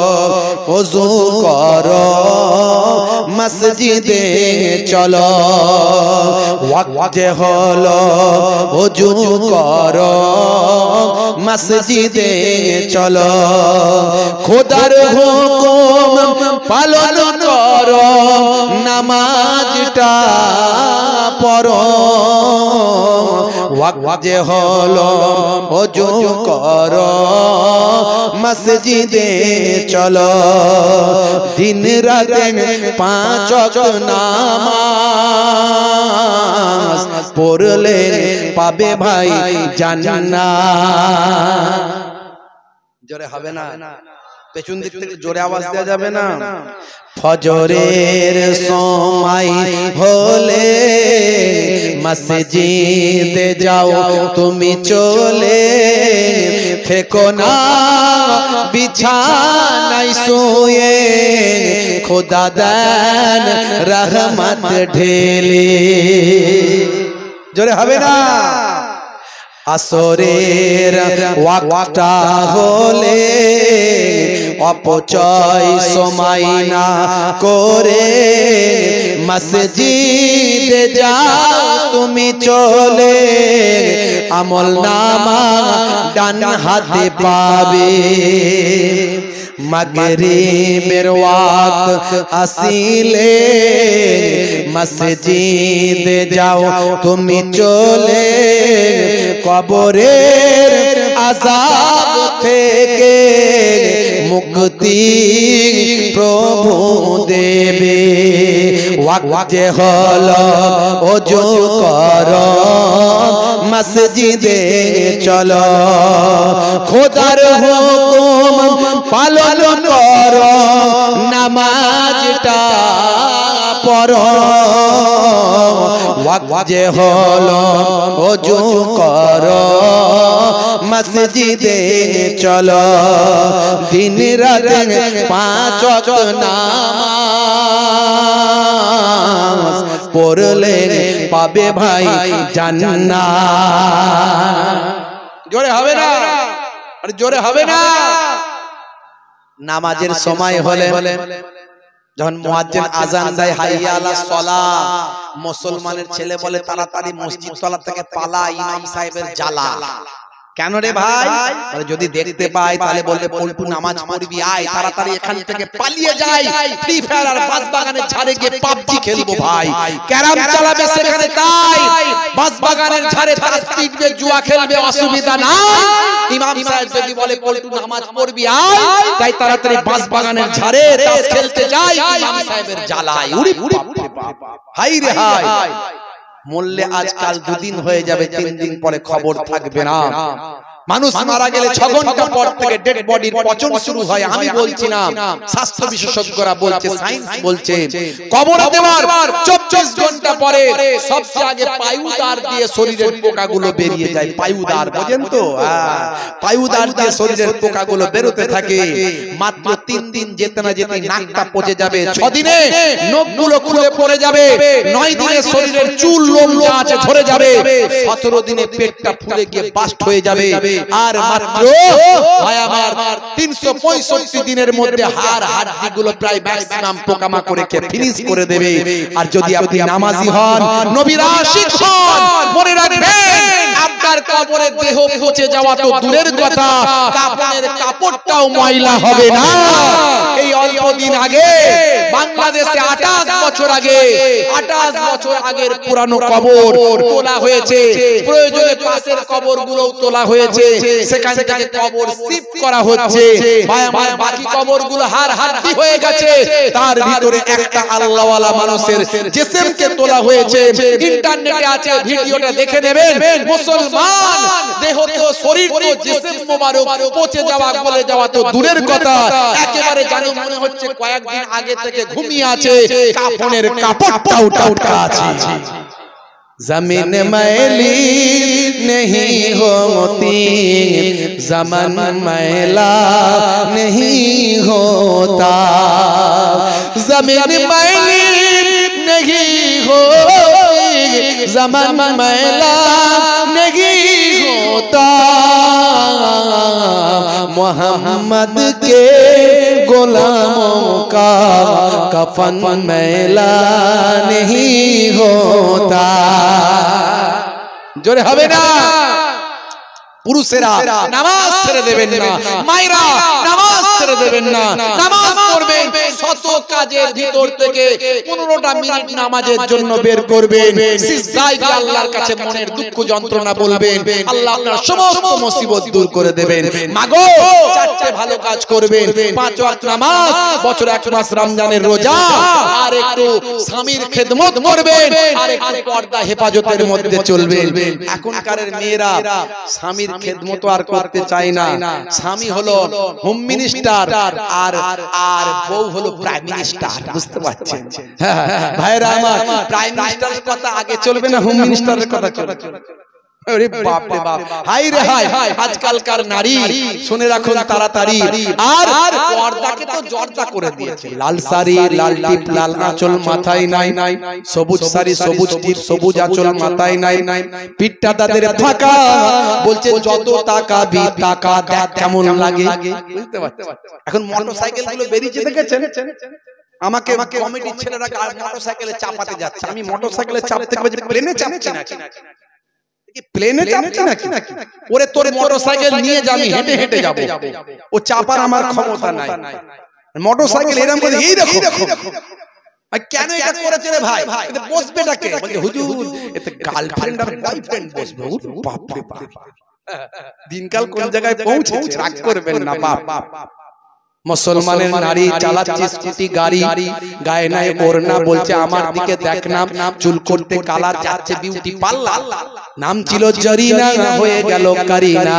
ওযু করো মসজিদে চলো, ওয়াক্ত যে হলো ওযু করো মসজিদে চলো, খোদার হুকুম পালন করো নামাজটা পড়ো। ওয়াক্ত যে হলো ওযু করো মসজিদে চলো, দিন রাত 5 ওয়াক্ত নামাজ পড়লে পাবে ভাই জান্নাত। জোরে হবে না? পেছন দিক থেকে জোরে আওয়াজ দেওয়া যাবে না? ফজরের সময় হলে মসজিদে যাও তুমি চলে, থেকো না বিছানায় শুয়ে, খোদা দেন রহমত ঢেলে। জোরে হবে না? আসরের ওয়াক্তটা হলে অপচয় সময় না করে মসজিদে যাও তুমি চলে, আমল নামা ডান হাতে পাবে। মাগরিবের ওয়াক্ত আসিলে মসজিদে যাও তুমি চলে, কবরের আযাব থেকে মুক্তি প্রভু দেবে। ওয়াক্ত যে হলো ওযু করো মসজিদে চলো, খোদার হুকুম পালন করো নামাজটা পড়ো। ওয়াক্ত যে হলো ওযু করো মসজিদে চলো, দিন রাত 5 ওয়াক্ত নামাজ পড়লে পাবে ভাই জান্নাত। জোরে হবে না? আরে জোরে হবে না? নামাজের সময় হলে যখন মুয়াজ্জিন আযান দেয় হাইয়া আলাস সালাহ, মুসলমানের ছেলে বলে তাড়াতাড়ি মসজিদ তলা থেকে পালা, ইমাম সাহেবের জ্বালা। কেন রে ভাই? যদি দেখতে পাই তাহলে বলবে পল্টু নামাজ পড়বি আয়, তাড়াতাড়ি এখান থেকে পালিয়ে যাই, ফ্রি ফায়ার আর বাঁশবাগানের ঝাড়ে গিয়ে পাবজি খেলবো ভাই, ক্যারাম চালাবে সেখানে তাই, বাঁশবাগানের ঝাড়ে তাস পিটবে জুয়া খেলবে অসুবিধা না। ইমাম সাহেব যদি বলে পল্টু নামাজ পড়বি আয়, তাই তাড়াতাড়ি বাঁশবাগানের ঝাড়ে তাস খেলতে যাই, ইমাম সাহেবের জ্বালায় উড়ি বাপ রে বাপ, হাই রে হাই। মরলে আজকাল 2 দিন হয়ে যাবে, 3 দিন পরে খবর থাকবে না। মানুষ মারা গেলে 6 ঘন্টা পর থেকে ডেড বডির পচন শুরু হয়। আমি বলছি না, স্বাস্থ্য বিশেষজ্ঞরা বলছে, সায়েন্স বলছে কবরে দেওয়ার 24 ঘন্টা পরে সবচেয়ে আগে পায়ুদার দিয়ে শরীরের পোকাগুলো বেরিয়ে যায়। পায়ুদার বোঝেন তো? পায়ুদার দিয়ে শরীরের পোকাগুলো বেরোতে থাকে। মাত্র 3 দিন যেতে না যেতে নাকটা পচে যাবে, 6 দিনে নখগুলো খুলে পড়ে যাবে, 9 দিনে শরীরের চুল লোম যা আছে ঝরে যাবে, 17 দিনে পেটটা ফুলে গিয়ে বাস্ট হয়ে যাবে, আর মাত্র ভাই আমার 365 দিনের মধ্যে হাড় হাড্ডিগুলো প্রায় ম্যাক্সিমাম পোকামাকড়ে খেয়ে ফিনিশ করে দেবে। আর যদি আপনি নামাজি হন, নবীর আশিক হন, মনে রাখবেন আপনার কবরে দেহ পচে যাওয়া তো দূরের কথা, কাফনের কাপড়টাও ময়লা হবে না। এই অল্প দিন আগে বাংলাদেশে 28 বছর আগে 28 বছর আগের পুরানো কবর তোলা হয়েছে, প্রয়োজনে পাশের কবরগুলো তোলা হয়েছে, সেখান থেকে কবর শিফট করা হচ্ছে। ভাই আমার বাকি কবরগুলো হাড়-হাড্ডি হয়ে গেছে, তার ভিতরে একটা আল্লাহওয়ালা মানুষের জিসমকে তোলা হয়েছে। ইন্টারনেটে আছে, ভিডিওটা দেখে নেবেন। মুসলমান দেহ তো, শরীর তো, জিসম মোবারক পচে যাওয়া, গলে যাওয়া তো দূরের কথা, একেবারে যেন মনে হচ্ছে কয়েকদিন আগে থেকে ঘুমিয়ে আছে, কাফনের কাপড়টাও টাটকা আছে। जमीन मैली नहीं होती, ज़मान मैला नहीं होता, जमीन मैली नहीं होती, ज़मान मैला नहीं होता, मोहम्मद के गुलामों का कफन मैला नहीं होता। জোরে হবে না? পুরুষেরা নামাজ ছেড়ে দেবেন না, মায়েরা নামাজ ছেড়ে দেবেন না, নামাজ পড়বেন। শত কাজের ভিতর থেকে 15টা মিনিট নামাজের জন্য বের করবেন। সিজদায় গিয়ে আল্লাহর কাছে মনের দুঃখ যন্ত্রণা বলবেন, আল্লাহ আপনার সমস্ত মুসিবত দূর করে দেবেন। মাগো, চারটে ভালো কাজ করবেন, 5 ওয়াক্ত নামাজ, বছরে 1 মাস রমজানের রোজা, আর একটু স্বামীর খেদমত করবেন, আর একটু পর্দা হেফাজতের মধ্যে চলবেন। এখনকার মেয়েরা স্বামীর খেদমত আর করতে চায় না। স্বামী হলো হোম মিনিস্টার, আর বউ হলো প্রাইম মিনিস্টার। বুঝতে পারছেন ভাইরা আমার? প্রাইম মিনিস্টারের কথা আগে চলবে না, হোম মিনিস্টারের কথা চলবে। আরে বাপ রে বাপ, হাই রে হাই, আজকালকার নারী শুনে রাখুন তাড়াতাড়ি, আর পর্দাকে তো জর্দা করে দিয়েছে। লাল শাড়ি, লাল টিপ, লাল আঁচল মাথায় নাই, সবুজ শাড়ি, সবুজ টিপ, সবুজ আঁচল মাথায় নাই, পিঠটা তাদের ফাঁকা, বলছে যত তাকাবি তাকা, দেখ কেমন লাগে। বুঝতে পারছেন? এখন মোটরসাইকেল গুলো বেরিয়েছে, দেখেছেন? আমাকে কমিটির ছেলেরা মোটরসাইকেলে চাপাতে যাচ্ছে, আমি মোটরসাইকেলে চাপতে গেলে প্লেনে চাপছি নাকি? প্লেনে চাপছি নাকি? ওরে তোর মোটরসাইকেল নিয়ে যাবি, হেঁটে হেঁটে যাবো, ও চাপার আমার ক্ষমতা নাই। মোটরসাইকেল এরকম করে এই দেখো, কেন এটা করেছে রে ভাই? এতে বসবেটাকে? বলছে হুজুর, এতে গার্লফ্রেন্ড আর বয়ফ্রেন্ড বসবে। বাপ রে বাপ, দিনকাল কোন জায়গায় পৌঁছেছে, রাগ করবেন না বাপ। মুসলমানের নারী চালাচ্ছে স্কুটি গাড়ি, গায়ে নাই ওড়না, বলছে আমার দিকে দেখ না, চুল করতে কালার, যাচ্ছে বিউটি পার্লার, নাম ছিল জরিনা, হয়ে গেল কারিনা।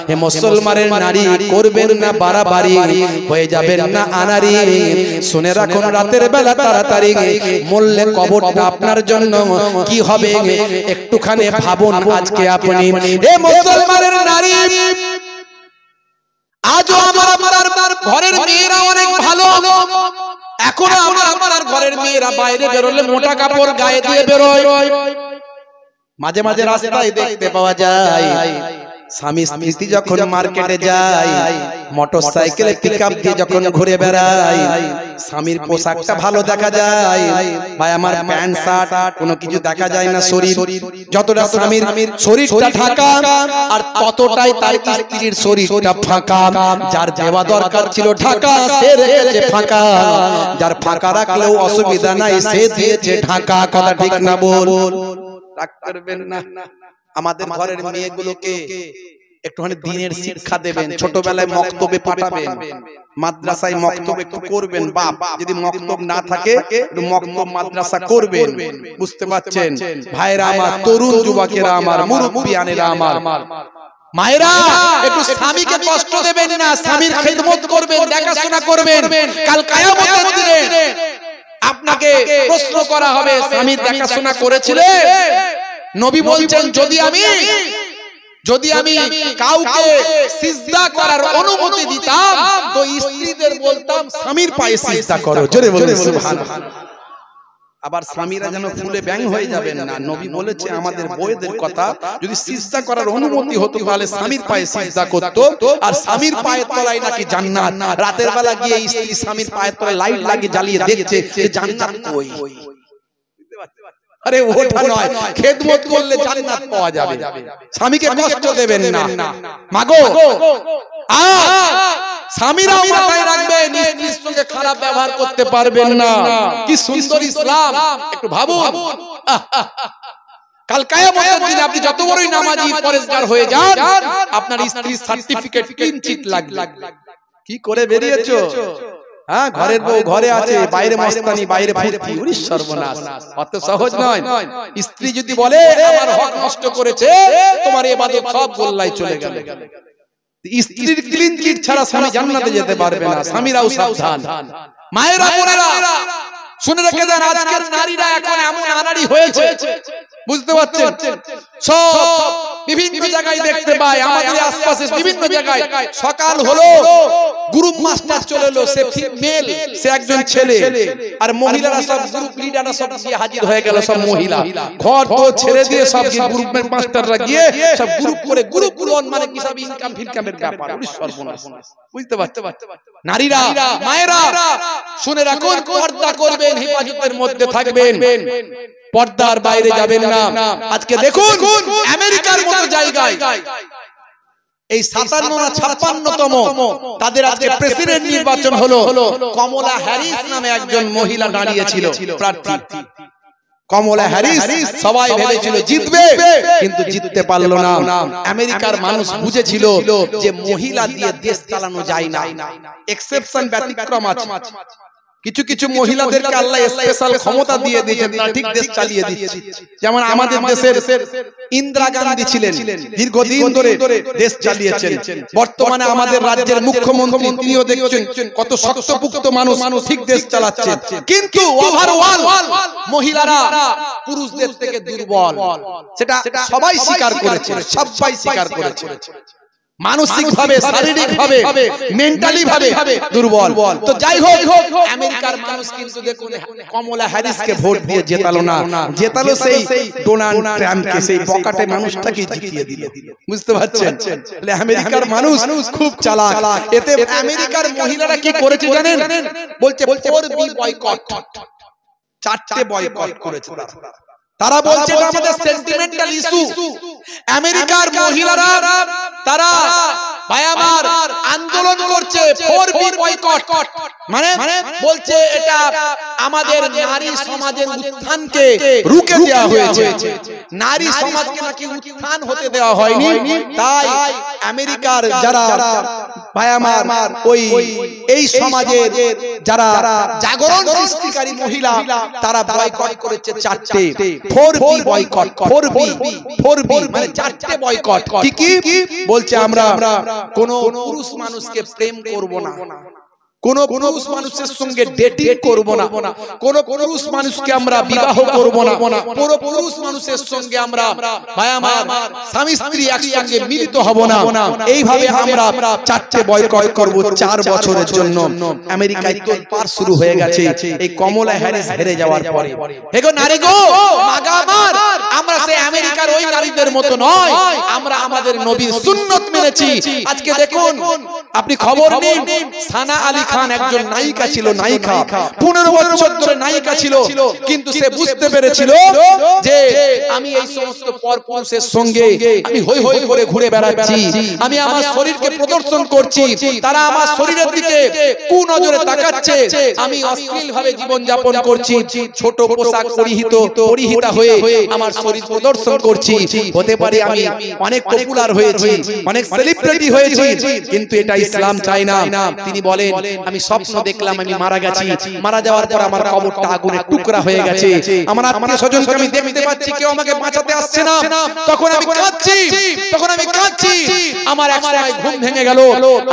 হে মুসলমানের নারী, করবেন না বাড়াবাড়ি, হয়ে যাবেন না আনারি। শুনে রাখুন, রাতের বেলা তাড়াতাড়ি মরলে কবরটা আপনার জন্য কি হবে একটুখানি ভাবুন আজকে আপনি। হে মুসলমানের নারী, আজও আমার ঘরের মেয়েরা অনেক ভালো, এখনো আমার ঘরের মেয়েরা বাইরে বেরোলে মোটা কাপড় গায়ে দিয়ে বেরোয়। মাঝে মাঝে রাস্তায় দেখতে পাওয়া যায় স্বামী স্ত্রী যখন মার্কেটে যায়, মোটরসাইকেলে পিকআপ দিয়ে যখন ঘুরে বেড়ায়, স্বামীর পোশাকটা ভালো দেখা যায়, ভাই আমার প্যান্ট শার্ট কোনো কিছু দেখা যায় না। শরীর যতটা স্বামীর শরীরটা ঢাকা, আর ততটাই তার স্ত্রীর শরীরটা ফাঁকা। যার দেওয়া দরকার ছিল ঢাকা, সে রেখেছে ফাঁকা, যার ফাঁকা রাখলেও অসুবিধা নাই, সে দিয়েছে ঢাকা। কথা ঠিক না বল? রাগ করবেন না। আমাদের ঘরের মেয়েগুলোকে একটুখানি দিনের শিক্ষা দেবেন, ছোটবেলায় মক্তবে পাঠাবেন, মাদ্রাসায় মক্তব একটু করবেন। বাপ যদি মক্তব না থাকে, একটু মক্তব মাদ্রাসা করবেন। বুঝতে পারছেন ভাইরা আমার, তরুণ যুবকেরা আমার, মুরব্বিয়ানেরা আমার, মায়েরা একটু স্বামীকে কষ্ট দেবেন না, স্বামীর খেদমত করবেন, দেখাশোনা করবেন। কাল কিয়ামতের দিনে আপনাকে প্রশ্ন করা হবে, স্বামীর দেখাশোনা করেছিলে? নবী বলছেন, যদি আমি কাউকে সিজদা করার অনুমতি দিতাম, তো স্ত্রীদের বলতাম স্বামীর পায়ে সিজদা করো। জোরে বলুন সুবহানাল্লাহ। আবার স্বামীরা যেন ফুলে ব্যাং হয়ে যাবেন না। নবী বলেছে আমাদের বউদের কথা, যদি সিজদা করার অনুমতি হতো তাহলে স্বামীর পায়ে সিজদা করতো। আর স্বামীর পায়ের তলায় নাকি জান্নাত। রাতের বেলা গিয়ে স্ত্রী স্বামীর পায়ের তলায় লাইট লাগিয়ে জ্বালিয়ে দেখছে যে জান্নাত কই। আরে ওটা নয়, খেদমত করলে জান্নাত পাওয়া যাবে। স্বামীকে কষ্ট দেবেন না। মাগো, স্বামীরাও মাথায় রাখবেন স্ত্রীর সঙ্গে খারাপ ব্যবহার করতে পারবেন না। কি সুন্দর ইসলাম, একটু ভাবুন। কাল কিয়ামতের দিনে আপনি যত বড়ই নামাজি পরেশগার হয়ে যান, আপনার স্ত্রীর সার্টিফিকেট কিঞ্চিত লাগবে। কি করে বেরিয়েছো? হ্যাঁ, ঘরের বউ ঘরে আছে, বাইরে মস্তানি, বাইরে ফুর্তি। ওরে সর্বনাশ, অত সহজ নয়। স্ত্রী যদি বলে আমার হক নষ্ট করেছে, তোমার ইবাদত সব গোল্লায় চলে গেল। স্ত্রীর ক্লিন চিট ছাড়া স্বামী জান্নাতে যেতে পারবে না। স্বামীরাও সাবধান। মায়েরা বোনেরা শুনে রেখে দেন, আজকের নারীরা এখন এমন আনাড়ি হয়েছে, বুঝতে পারছেন? সব বিভিন্ন জায়গায় দেখতে পাই, আমাদের আশপাশে বিভিন্ন জায়গায়। সকাল হলো, গ্রুপ মাস্টার চলে এলো, সে ফিমেল, সে একজন ছেলে, আর মহিলারা সব গ্রুপ লিডাররা সব গিয়ে হাজির হয়ে গেল, সব মহিলা। ঘর তো ছেড়ে দিয়ে সব গ্রুপের মাস্টাররা গিয়ে সব গ্রুপ করে, গ্রুপ লোন মানে কি সব ইনকাম ফিনকামের ব্যাপার। সর্বনাশ, বুঝতে পারছেন? নারীরা মায়েরা শুনে রাখুন, পর্দা করবেন, হেফাজতের মধ্যে থাকবেন, পর্দার বাইরে যাবেন না। আজকে দেখুন আমেরিকার মতো জায়গায় এই 57 না 56তম তাদের আজকে প্রেসিডেন্ট নির্বাচন হলো। কমলা হ্যারিস নামে একজন মহিলা দাঁড়িয়েছিল প্রার্থী। কমলা হ্যারিস সবাই ভেবেছিল জিতবে, কিন্তু জিততে পারলো না। আমেরিকার মানুষ বুঝেছিল যে মহিলা দিয়ে দেশ চালানো যায় না। এক্সেপশন, ব্যতিক্রম আছে। কিছু কিছু মহিলাদেরকে আল্লাহ স্পেশাল ক্ষমতা দিয়ে দিয়েছেন, তারা ঠিক দেশ চালিয়ে দিচ্ছে। যেমন আমাদের দেশের ইন্দিরা গান্ধী ছিলেন, দীর্ঘদিন ধরে দেশ চালিয়েছেন। বর্তমানে আমাদের রাজ্যের মুখ্যমন্ত্রী, তিনিও দেখছেন কত শক্তপোক্ত মানুষ, ঠিক দেশ চালাচ্ছে। কিন্তু ওভারঅল মহিলারা পুরুষদের থেকে দুর্বল, সেটা সবাই স্বীকার করেছে, সবাই স্বীকার করেছে। মানসিক ভাবে, শারীরিক ভাবে, মেন্টালি ভাবে দুর্বল। তো যাই হোক, আমেরিকার মানুষ কিন্তু দেখুন কমলা হ্যারিসকে ভোট দিয়ে জেতালো না, জেতালো সেই ডোনাল্ড ট্রাম্পকে, সেই বকাটে মানুষটাকে জিতিয়ে দিল। বুঝতে পারছেন? তাহলে আমেরিকার মানুষ খুব চালাক। এতে আমেরিকার মহিলারা কি করেছে জানেন? বলছে 4B বয়কট, 4টে বয়কট করেছে তারা। বলছে এটা আমাদের সেন্টিমেন্টাল ইস্যু। আমেরিকার মহিলারা তারা ভাই আমার আন্দোলন করছে 4B বয়কট, মানে বলছে এটা আমাদের নারী সমাজের উত্থানকে রুখে দেওয়া হয়েছে। নারী সমাজকে নাকি উত্থান হতে দেওয়া হয়নি, তাই আমেরিকার যারা ভাই আমার ওই এই সমাজের যারা জাগরণ সৃষ্টিকারী মহিলা, তারা বয়কট করেছে 4টে 4B বয়কট। 4B মানে 4টে বয়কট। কি বলছে? আমরা কোন পুরুষ মানুষকে প্রেম করব না, কোন পুরুষ মানুষের সঙ্গে ডেটিং করব না, কোন পুরুষ মানুষকে আমরা বিবাহ করব না, কোন পুরুষ মানুষের সঙ্গে আমরা ভাই আমার স্বামী স্ত্রী একসঙ্গে মিলিত হব না। এইভাবে আমরা 4টে বয়কট করব 4 বছরের জন্য। আমেরিকায় তোলপাড় শুরু হয়ে গেছে এই কমলা হ্যারিস হেরে যাওয়ার পরে। হেগো নারী গো, মাগা আমার, আমরা সেই আমেরিকার ওই নারীদের মতো নয়, আমরা আমাদের নবীর সুন্নত মেনেছি। আজকে দেখুন, আপনি খবর নিন, সানা আলী খান একজন নায়িকা ছিল, নায়িকা 15 বছর ধরে নায়িকা ছিল, কিন্তু সে বুঝতে পেরেছিল যে আমি এই সমস্ত পরপুরুষের সঙ্গে আমি হই হই করে ঘুরে বেড়াচ্ছি, আমি আমার শরীরকে প্রদর্শন করছি, তারা আমার শরীরের দিকে কুনজরে তাকাচ্ছে, আমি অশ্লীল ভাবে জীবন যাপন করছি, ছোট পোশাক পরিহিতা হয়ে আমার শরীর প্রদর্শন করছি, হতে পারে আমি অনেক পপুলার হয়েছি, অনেক সেলিব্রিটি হয়েছি, কিন্তু এটা ইসলাম চায় না। তিনি বলেন আমি স্বপ্ন দেখলাম আমি মারা গেছি, মারা যাওয়ার পর আমার কবরটা আগুনের টুকরা হয়ে গেছে, আমার আত্মীয় স্বজনকে আমি দেখতে পাচ্ছি, কেউ আমাকে বাঁচাতে আসছে না, তখন আমি কাঁদছি, আমার এক সময় ঘুম ভেঙে গেল,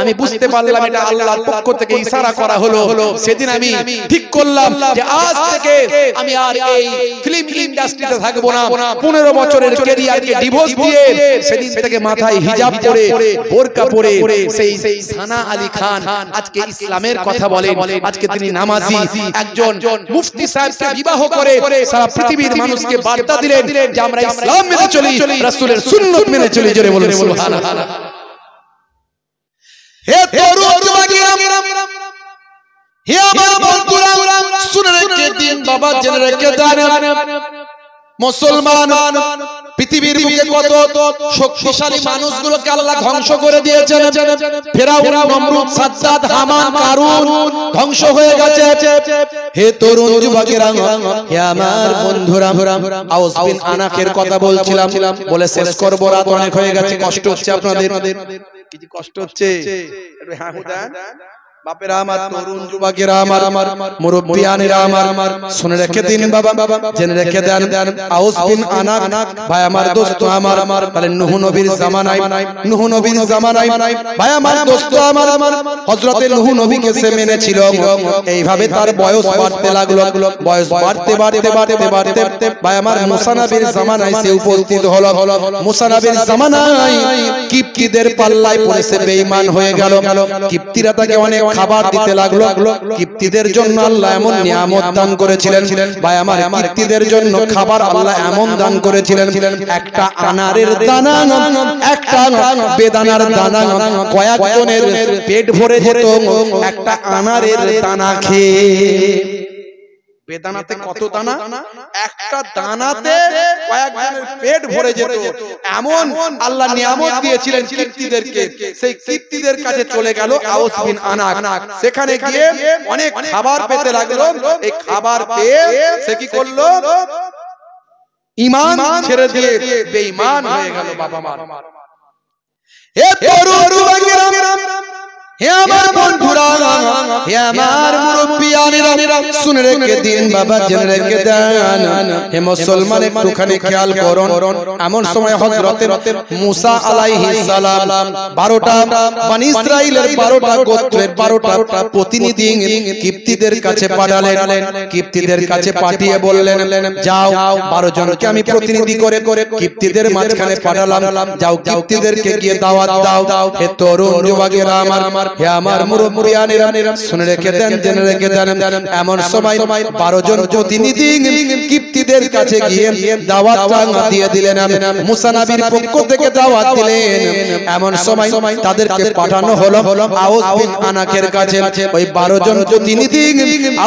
আমি বুঝতে পারলাম এটা আল্লাহর পক্ষ থেকে ইশারা করা হলো। সেদিন আমি ঠিক করলাম যে আজ থেকে আমি আর এই ফিল্ম ইন্ডাস্ট্রিতে থাকবো না। 15 বছরের ক্যারিয়ারকে ডিভোর্স দিয়ে সেদিন থেকে মাথায় হিজাব পরে, বোরকা পরে সেই সানা আলী খান আজকে ইসলামের কথা বলেন। আজকে তিনি নামাজি, একজন মুফতি সাহেবকে বিবাহ করে সারা পৃথিবীর মানুষকে বার্তা দিলেন যে আমরা ইসলাম মেনে চলি, রাসূলের সুন্নাত মেনে চলি। জোরে বলুন সুবহানাল্লাহ। হে তরুণ যুবকেরা, হে আমার বন্ধুরা, শুনে রেখে দিন, বাবা জেনে রেখে দেন, মুসলমান পৃথিবীর বুকে কত শক্তিশালী মানুষগুলোকে আল্লাহ ধ্বংস করে দিয়েছেন। ফেরাউন, নমরুদ, সাদ্দাত, হামান, কারুন ধ্বংস হয়ে গেছে। হে তরুণ যুবকেরা, হে আমার বন্ধুরা, আউস বিন আনাকের কথা বলছিলাম, বলে শেষ করব, রাত অনেক হয়ে গেছে। কষ্ট হচ্ছে আপনাদের? কি কষ্ট হচ্ছে? একটু হ্যাঁ দেন বাপেরা আমার, তরুণ যুবকেরা আমার, মুরব্বিয়ানেরা আমার, শুনে রেখে দিন বাবা, জেনে রেখে দেন। আউস বিন আনাক ভাই আমার, দোস্ত আমার, তাহলে নূহ নবীর জামানায়, নূহ নবীর জামানায় ভাই আমার, দোস্ত আমার, হযরতে নূহ নবীকে সে মেনেছিল। এইভাবে তার বয়স বাড়তে লাগলো, বয়স বাড়তে বাড়তে বাড়তে বাড়তে ভাই আমার মুসা নবীর জামানায় সে উপস্থিত হলো। মুসা নবীর জামানায় কিপ্তিদের পাল্লায় পড়ে সে বেঈমান হয়ে গেল। কিপ্তিরা তাকে অনেক খাবার দিতে লাগলো। কিপ্তিদের জন্য আল্লাহ এমন নিয়ামত দান করেছিলেন ভাই আমার, কিপ্তিদের জন্য খাবার আল্লাহ এমন দান করেছিলেন, একটা আনারের দানা, একটা বেদানার দানা কয়েকজনের পেট ভরে যেত একটা আনারের দানা খেয়ে। বেদানাতে কত দানা? একটা দানাতে কয়েকজনের পেট ভরে যেত, এমন আল্লাহ নিয়ামত দিয়েছিলেন কিপ্তিদেরকে। সেই কিপ্তিদের কাছে চলে গেল আউস বিন আনাক, সেখানে গিয়ে অনেক খাবার পেতে লাগলো। এই খাবার পেয়ে সে কি করলো? ঈমান ছেড়ে দিয়ে বেঈমান হয়ে গেল। বাবা মার, হে তরুণ যুবকেরা, হে আমার বন্ধুরা, হে আমার মুরব্বিয়ানেরা, শুনে রেখে দিন বাবা, জেনে রেখে দেন। হে মুসলমান, একটুখানি খেয়াল করুন। এমন সময় হযরতে মুসা আলাইহিস সালাম 12টা বনি ইসরাইলের 12টা গোত্রের 12টা প্রতিনিধি কিপ্তিদের কাছে পাঠালেন। কিপ্তিদের কাছে পাঠিয়ে বললেন, যাও 12 জনকে আমি প্রতিনিধি করে কিপ্তিদের মাঝখানে পাঠালাম, যাও কিপ্তিদেরকে গিয়ে দাওয়াত দাও। হে তরুণ যুবকেরা আমার, হে আমার মুরব্বিয়ানেরা, শুনে রেখে দেন, জেনে রেখে দেন। এমন সময় 12 জন প্রতিনিধি কিপ্তিদের কাছে গিয়ে দাওয়াত দিয়ে দিলেন, মুসা নবীর পক্ষ থেকে দাওয়াত দিলেন। এমন সময় তাদেরকে পাঠানো হলো আউস বিন আনাকের কাছে। ওই 12 জন প্রতিনিধি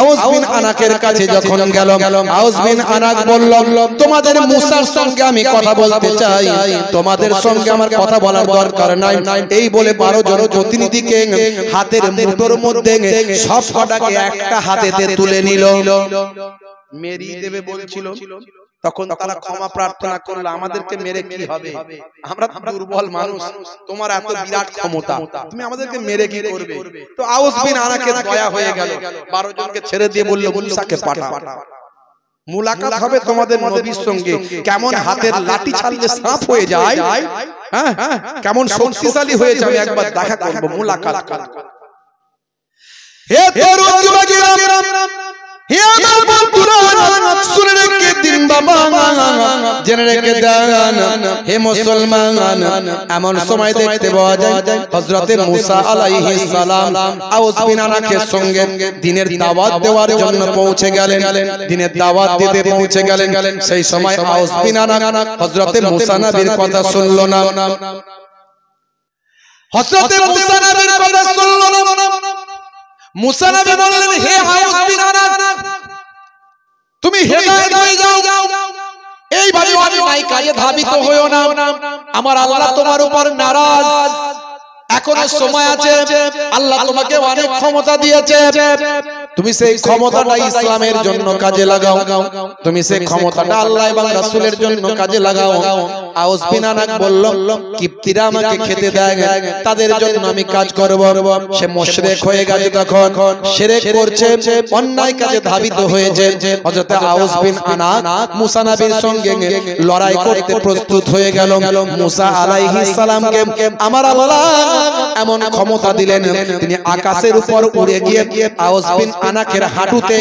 আউস বিন আনাকের কাছে যখন গেল, আউস বিন আনাক বলল, তোমাদের মুসার সঙ্গে আমি কথা বলতে চাই, তোমাদের সঙ্গে আমার কথা বলার দরকার নাই। এই বলে 12 জন প্রতিনিধিকে হাতের মুঠোর মধ্যে সব কটাকে একটা হাতেতে তুলে নিল। মেরিয়ে দেবে বলছিল, তখন তারা ক্ষমা প্রার্থনা করলো, আমাদেরকে মেরে কি হবে, আমরা দুর্বল মানুষ, তোমার এত বিরাট ক্ষমতা, তুমি আমাদেরকে মেরে কি করবে? তো আউস বিন আনাকের দয়া হয়ে গেল, 12 জনকে ছেড়ে দিয়ে বলল, মুসাকে পাঠাও, মুলাকাত হবে তোমাদের নবীর সঙ্গে। কেমন হাতের লাঠি ছাড়লে সাপ হয়ে যায়, হ্যাঁ কেমন শক্তিশালী হয়ে যাবে, একবার দেখা করব, মুলাকাত করব। হে তরুণ যুবকেরা, হে আমার বন্ধুরা, শুনে রেখে দিন বাবা, জেনে রেখে দেন। হে মুসলমান, এমন সময় দেখতে পাওয়া যায় হযরতে মুসা আলাইহিস সালাম আউস বিন আনাকের সঙ্গে দিনের দাওয়াত দেওয়ার জন্য পৌঁছে গেলেন, দিনের দাওয়াত দিতে পৌঁছে গেলেন। সেই সময় আউস বিন আনাক হযরতে মুসা নবীর কথা শুনল না, হযরতে মুসা নবীর কথা শুনল না। মুসা নবী বললেন, হে আউস বিন আনাক, তুমি হেদায়েত হয়ে যাও, এইভাবে অন্যায় কাজে ধাবিত হয়ো না, আমার আল্লাহ তোমার উপর নারাজ। এখনো সময় আছে, আল্লাহ তোমাকে অনেক ক্ষমতা দিয়েছে, তুমি সেই ক্ষমতাটা ইসলামের জন্য কাজে লাগাও, তুমি সেই ক্ষমতাটা আল্লাহ এবং রাসূলের জন্য কাজে লাগাও। আউস বিন আনাক বলল, কিপ্তিরা আমাকে খেতে দেয়, তাদের জন্য আমি কাজ করব। সে মুশরিক হয়ে গেছে, তখন শিরক করছে, অন্যায় কাজে ধাবিত হয়েছে। হযরত আউস বিন আনাক মুসা নবীর সঙ্গে লড়াই করতে প্রস্তুত হয়ে গেল। মুসা আলাইহিস সালামকে আমার আল্লাহ এমন ক্ষমতা দিলেন, তিনি আকাশের উপর উড়ে গিয়ে আউস বিন আনাকের হাঁটুতে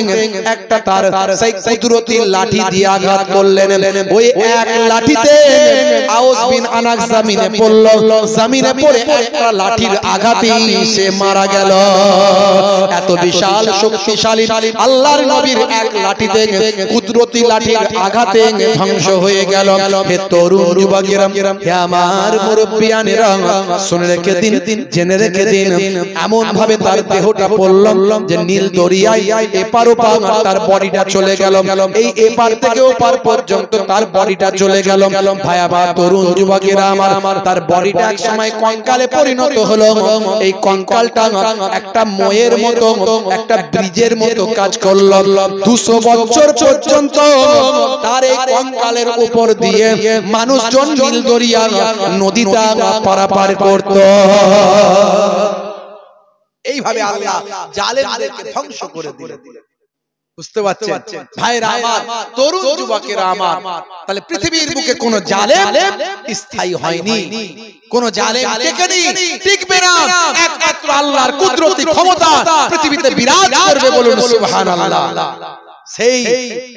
একটা তার সেই কুদরতি লাঠি দিয়ে আঘাত করলেন। ওই এক লাঠিতে আউস বিন আনাক জমিনে পড়ল, জমিনে পড়ে একটা লাঠির আঘাতে সে মারা গেল। এত বিশাল শক্তিশালী আল্লাহর নবীর এক লাঠিতে, কুদরতি লাঠির আঘাতে ধ্বংস হয়ে গেল। হে তরুণ যুবকেরা, হে আমার মুরব্বিয়ানেরা, শুনে রেখে দিন, জেনে রেখে দিন, এমন ভাবে তার দেহটা পড়ল যে নীল দরিয়ায় এপার ওপার তার বডিটা চলে গেল, এই এপার থেকে ওপার পর্যন্ত তার বডিটা চলে গেল। ভাই আমার তরুণ যুবকেরা আমার, তার বডিটা এক সময় কঙ্কালে পরিণত হলো। এই কঙ্কালটা একটা ময়ের মতো, একটা ব্রিজের মতো কাজ করলো। 200 বছর পর্যন্ত তার এই কঙ্কালের উপর দিয়ে মানুষজন নীল দরিয়া নদীটা পারাপার করত। এইভাবে আল্লাহ জালেমদেরকে ধ্বংস করে দিলেন। বুঝতে পারছেন ভাইরা আমার, তরুণ যুবকেরা আমার, তাহলে পৃথিবীর বুকে কোন জালেম স্থায়ী হয়নি, কোন জালেম টিকবে না। একমাত্র আল্লাহর কুদরতি ক্ষমতা পৃথিবীতে বিরাজ করবে, বলুন সুবহানাল্লাহ। সেই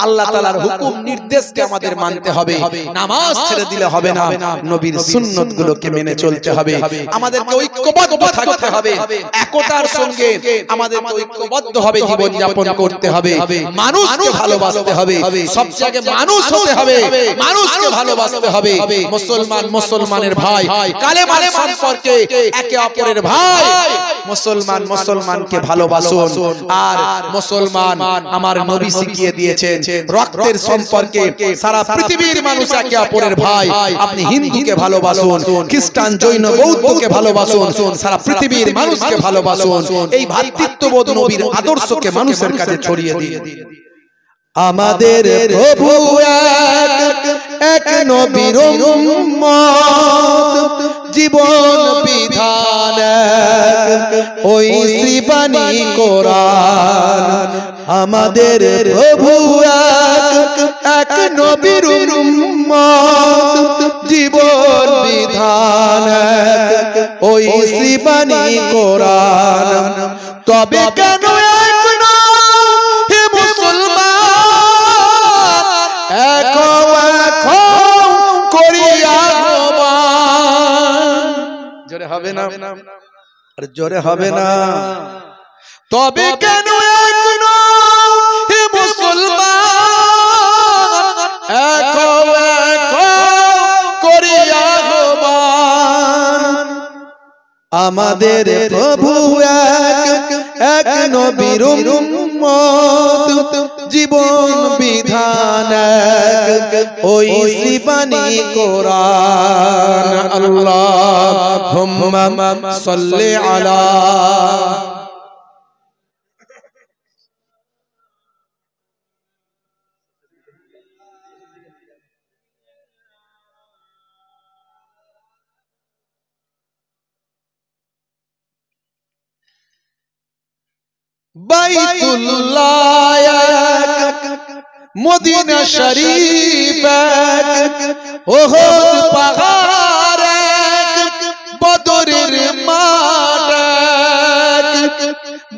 আল্লাহ তাআলার হুকুম নির্দেশকে আমাদের মানতে হবে, নামাজ ছেড়ে দিলে হবে না, নবীর সুন্নাত গুলোকে মেনে চলতে হবে, আমাদেরকে ঐক্যবদ্ধ থাকতে হবে, একতার সঙ্গে আমাদেরকে ঐক্যবদ্ধ হবে জীবন যাপন করতে হবে, মানুষকে ভালোবাসতে হবে, সব জায়গায় মানুষ হতে হবে, মানুষকে ভালোবাসতে হবে। মুসলমান মুসলমানের ভাই, কালেমার সম্পর্কে একে অপরের ভাই, মুসলমান মুসলমানকে ভালোবাসুন। আর মুসলমান আমার নবী শিখিয়ে দিয়েছেন রক্তের সম্পর্কে সারা পৃথিবীর মানুষ একে অপরের ভাই। আপনি হিন্দুকে ভালোবাসুন, খ্রিস্টান জৈন বৌদ্ধকে ভালোবাসুন, সারা পৃথিবীর মানুষকে ভালোবাসুন। এই ভ্রাতৃত্ববোধ নবীর আদর্শকে মানুষের কাছে ছড়িয়ে দিন। আমাদের প্রভু এক নবীর উম্মত, জীবন বিধান ওই শ্রীবাণী কোরআন। আমাদের প্রভু এক নবীর উম্মত, জীবন বিধান ওই শ্রীবাণী কোরআন। তবে কেন এক হে মুসলমান, এক করিয়া জোরে হবে না, আর জোরে হবে না। তবে কেন এক হে মুসলমান, এক করিয়া আমাদের প্রভু এক নবীর উম্মত, জীবন বিধান ওই শ্রীবাণী কোরআন। আল্লাহুম্মা সাল্লি আলা বাইতুল্লাহ এক, মদিনা শরীফ এক, ওহদ পাহাড় এক, বদরের মাঠ এক।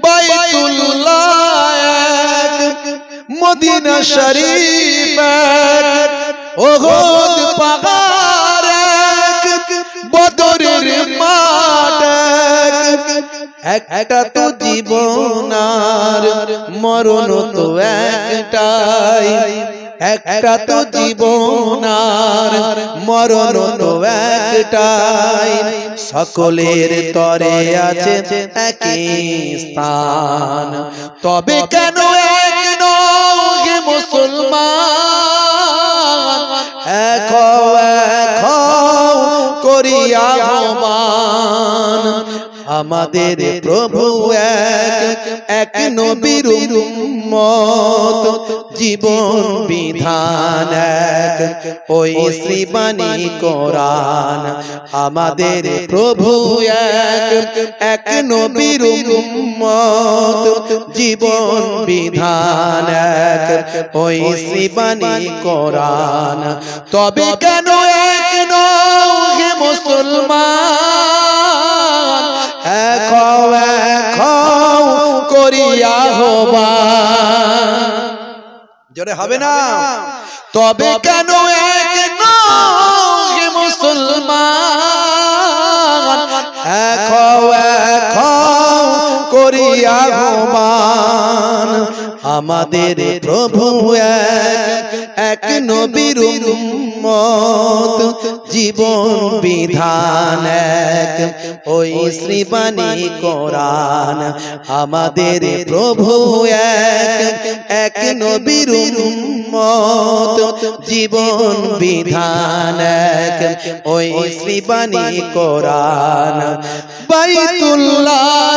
বাইতুল্লাহ এক, মদিনা শরীফ এক, ওহদ পাহাড় এক, বদরের মাঠ এক। একটা তো জীবন আর মরণ তো একটাই, একটা তো জীবন আর মরণ তো একটাই। সকলের তরে আছে একই স্থান, তবে কেন এক নও হে মুসলমান, এক করিয়া আহ্বান। আমাদের প্রভু এক নবীর উম্মত, জীবন বিধান এক ওই শ্রীবাণী কোরআন। আমাদের প্রভু এক নবীর উম্মত, জীবন বিধান এক ওই শ্রীবাণী কোরআন। তবে কেন এক নও হে মুসলমান, এক করিয়া আহ্বান। জোরে হবে না। তবে কেন এক নও হে মুসলমান এখো এখো করিয়া ঘুমান আমাদের প্রভু এক নবীর উম্মত জীবন বিধান এক ওই শ্রীবাণী কোরআন আমাদের প্রভু এক নবীর উম্মত জীবন বিধান এক ওই শ্রীবাণী কোরআন বাইতুল্লাহ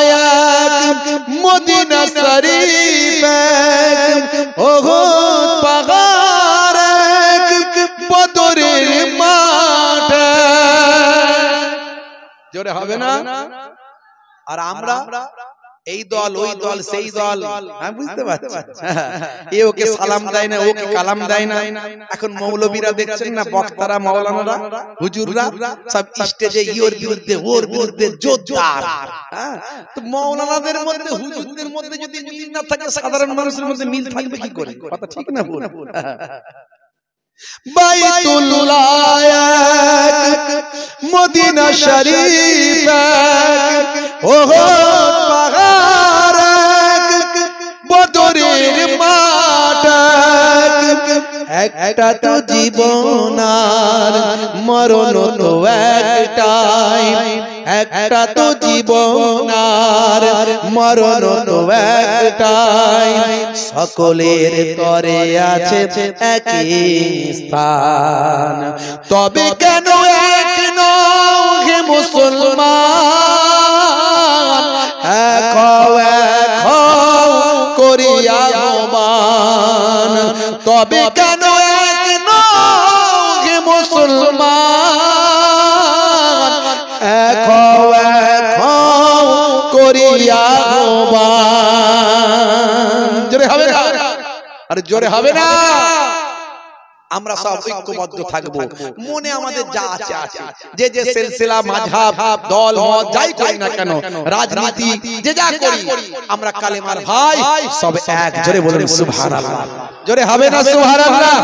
এক মদিনা শরীফ এক ওহুদ পাহাড় এক বদরের মাঠ জোরে হবে না আর আমরা এই দল ওই দল সেই দল আমি বুঝতে পারছি এ ওকে সালাম দেয় না ওকে কালাম দেয় না এখন মৌলবীরা দেখছেন না বক্তারা মাওলানারা হুজুররা সব স্টেজে ইওর বিরুদ্ধে ওর বিরুদ্ধে জোরদার তো মাওলানাদের মধ্যে হুজুরদের মধ্যে যদি মিল না থাকে সাধারণ মানুষের মধ্যে মিল থাকবে কি করে কথা ঠিক না ভুল বাইতুল্লাহ এক মদিনা শরীফ এক ওহুদ পাহাড় এক বদরের মাঠ এক একটা তো জীবন আর মরণ তো একটাই একটা তো জীবন আর মরণ তো একটাই সকলের তরে আছে একই স্থান তবে কেন এক নও হে মুসলমান এখো এখো করিয়া ঘুমান তবে কেন এক নও হে মুসলমান এখো এখো করিয়া ঘুমান জোরে হবে না আরে জোরে হবে না আমরা সব ঐক্যবদ্ধ থাকবো মনে আমাদের যা আছে আছে যে যে সিলসিলা মাযহাব দল মত যাই করি না কেন রাজনীতি যে যা করি আমরা কালেমার ভাই সব এক জোরে বলুন সুবহানাল্লাহ জোরে হবে না সুবহানাল্লাহ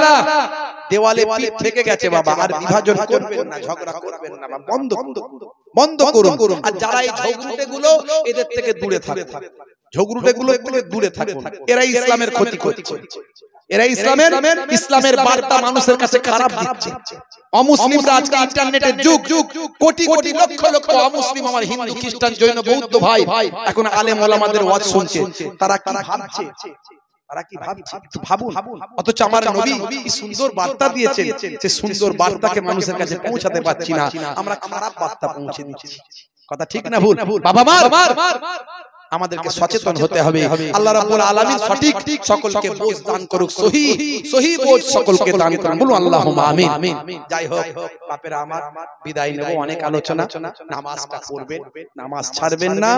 দেওয়ালে পিঠ থেকে গেছে বাবা আর বিভাজন করবেন না ঝগড়া করবেন না বন্ধ বন্ধ করুন আর যারা এই ঝগড়ুটে গুলো এদের থেকে দূরে থাকুন ঝগড়ুটে গুলো থেকে দূরে থাকুন এরা ইসলামের ক্ষতি করছে এরা ইসলামের বার্তা মানুষের কাছে খারাপ দিচ্ছে অমুসলিমরা আজকে ইন্টারনেটের যুগ কোটি কোটি লক্ষ লক্ষ অমুসলিম আমার হিন্দু খ্রিস্টান জৈন বৌদ্ধ ভাই এখন আলেম ওলামাদের ওয়াজ শুনছে তারা কি ভাবছে তারা কি ভাবছে একটু ভাবুন অথচ আমার নবী কি সুন্দর বার্তা দিয়েছেন সে সুন্দর বার্তাকে মানুষের কাছে পৌঁছাতে পারছি না আমরা খারাপ বার্তা পৌঁছে দিচ্ছি কথা ঠিক না ভুল বাবা মার আমাদেরকে সচেতন হতে হবে আল্লাহ রাব্বুল আলামিন সঠিক সকলকে বোঝ দান করুক সহি বোঝ সকলকে দান করুন বলুন আল্লাহুম্মা আমিন যাই হোক বাপেরা আমার বিদায় নেব অনেক আলোচনা নামাজটা পড়বেন নামাজ ছাড়বেন না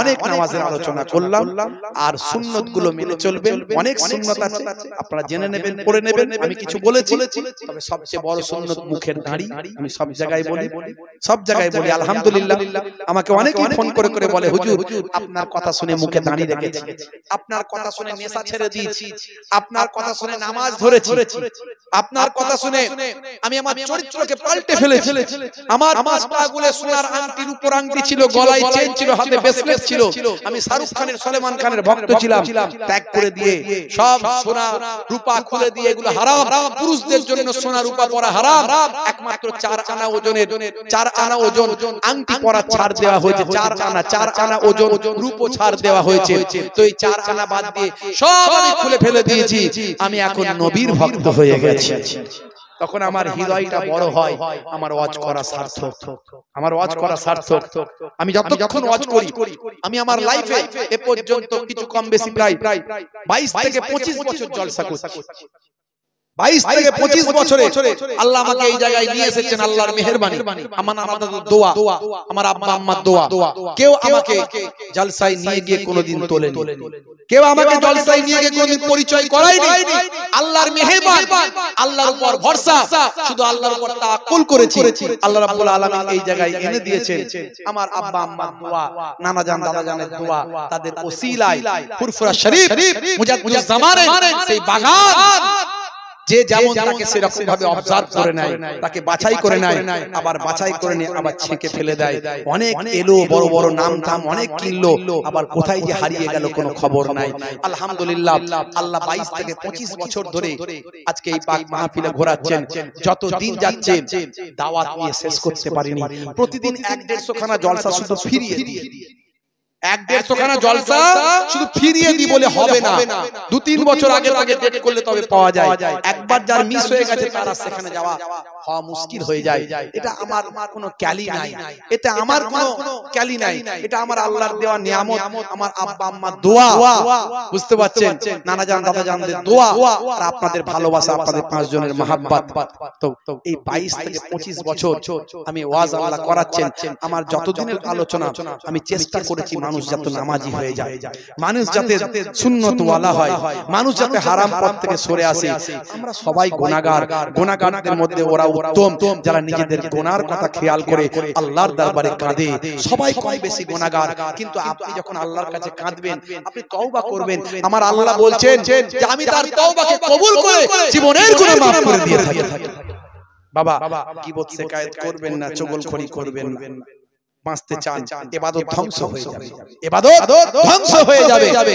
অনেক নামাজের আলোচনা করলাম আর সুন্নতগুলো মেনে চলবেন অনেক সুন্নত আছে আপনারা জেনে নেবেন পড়ে নেবেন আমি কিছু বলেছি তবে সবচেয়ে বড় সুন্নত মুখের দাড়ি আমি সব জায়গায় বলি আলহামদুলিল্লাহ আমাকে অনেকেই ফোন করে বলে হুজুর আপনার কথা শুনে মুখে দাঁড়িয়ে রেখেছি আপনার কথা শুনে নেশা ছেড়ে দিয়েছি আপনার কথা শুনে নামাজ ধরেছি আপনার কথা শুনে আমি আমার চরিত্রকে পাল্টে ফেলেছি আমার পাঁচ পা গুলে সোনার আংটির উপর আংটি ছিল গলায় চেন ছিল হাতে ব্রেসলেট ছিল আমি শাহরুখ খানের সলমান খানের ভক্ত ছিলাম ত্যাগ করে দিয়ে সব সোনা রূপা খুলে দিয়ে এগুলো হারাম পুরুষদের জন্য সোনা রূপা পরা হারাম একমাত্র 4 আনা ওজনের 4 আনা ওজন আংটি পরা ছাড় দেওয়া হয়েছে 4 আনা ওজন রূপো ছাড় দেওয়া হয়েছে তো এই 4 আনা বাদ দিয়ে সব আমি খুলে ফেলে দিয়েছি আমি এখন নবীর ভক্ত হয়ে গেছি তখন আমার হৃদয়টা বড় হয় আমার ওয়াজ করা সার্থক আমি যতক্ষণ ওয়াজ করি আমি আমার লাইফে এ পর্যন্ত কিছু কম বেশি প্রায় 22 থেকে 25 বছর জলসা করছি 22 থেকে 25 বছরে আল্লাহ আমাকে এই জায়গায় নিয়ে এসেছেন আল্লাহর মেহেরবানি আমার আমাদের দোয়া আমার আব্বা আম্মার দোয়া কেউ আমাকে জলসায় নিয়ে গিয়ে কোনোদিন তোলেনি কেউ আমাকে জলসায় নিয়ে গিয়ে কোনোদিন পরিচয় করায়নি আল্লাহর মেহেরবানি আল্লাহর উপর ভরসা শুধু আল্লাহর উপর তাওয়াক্কুল করেছি আল্লাহ রাব্বুল আলামিন এই জায়গায় এনে দিয়েছেন আমার আব্বা আম্মার দোয়া নানা জান দাদা জানের দোয়া তাদের ওসিলায় ফুরফুরা শরীফ মুজাদ্দিদুজ জামানের সেই বাগান যে যেমন তাকে সেরকম ভাবে অবজার্ভ করে নেয়, তাকে বাছাই করে নেয়, আবার বাছাই করে নিয়ে আবার ছেঁকে ফেলে দেয়। অনেক এলো, বড় বড় নাম ধাম অনেক কিনলো, আবার কোথায় যে হারিয়ে গেল কোনো খবর নাই। আলহামদুলিল্লাহ, আল্লাহ 22 থেকে 25 বছর ধরে আজকে এই পাক মাহফিলে ঘোরাচ্ছেন। যত দিন যাচ্ছে দাওয়াত নিয়ে শেষ করতে পারিনি। প্রতিদিন 1-150 খানা জলসা শুধু ফিরিয়ে দিয়ে 1-150 খানা জলসা শুধু ফিরিয়ে দি বলে হবে না। 2-3 বছর আগে থেকে ডেট করলে তবে পাওয়া যায়। একবার যার মিস হয়ে গেছে তারা সেখানে যাওয়া হওয়া মুশকিল হয়ে যায়। এটা আমার কোনো ক্যালি নাই, এটা আমার কোনো ক্যালি নাই, এটা আমার আল্লাহর দেওয়া নিয়ামত, আমার আব্বা আম্মার দোয়া, বুঝতে পারছেন, নানা জান দাদা জানদের দোয়া আর আপনাদের ভালোবাসা, আপনাদের 5 জনের মহব্বত। তো এই 22 থেকে 25 বছর আমি ওয়াজ আল্লাহ করাচ্ছেন। আমার যতদিনের আলোচনা আমি চেষ্টা করেছি মানুষ যাতে নামাজি হয়ে যায়, মানুষ যাতে সুন্নত ওয়ালা হয়, মানুষ যাতে হারাম পথ থেকে সরে আসে। আমরা সবাই গুনাহগার, গুনাহগারদের মধ্যে ওরা উত্তম যারা নিজেদের গুনার কথা খেয়াল করে আল্লাহর দরবারে কাঁদে। সবাই কম বেশি গুনাহগার, কিন্তু আপনি যখন আল্লাহর কাছে কাঁদবেন, আপনি তওবা করবেন, আমার আল্লাহ বলছেন যে আমি তার তওবাকে কবুল করে জীবনের গুনাহ maaf করে দিয়ে থাকি। বাবা গীবত শিকায়েত করবেন না, চগলখড়ি করবেন না। বাঁচতে চান, ইবাদত ধ্বংস হয়ে যাবে, ইবাদত ধ্বংস হয়ে যাবে।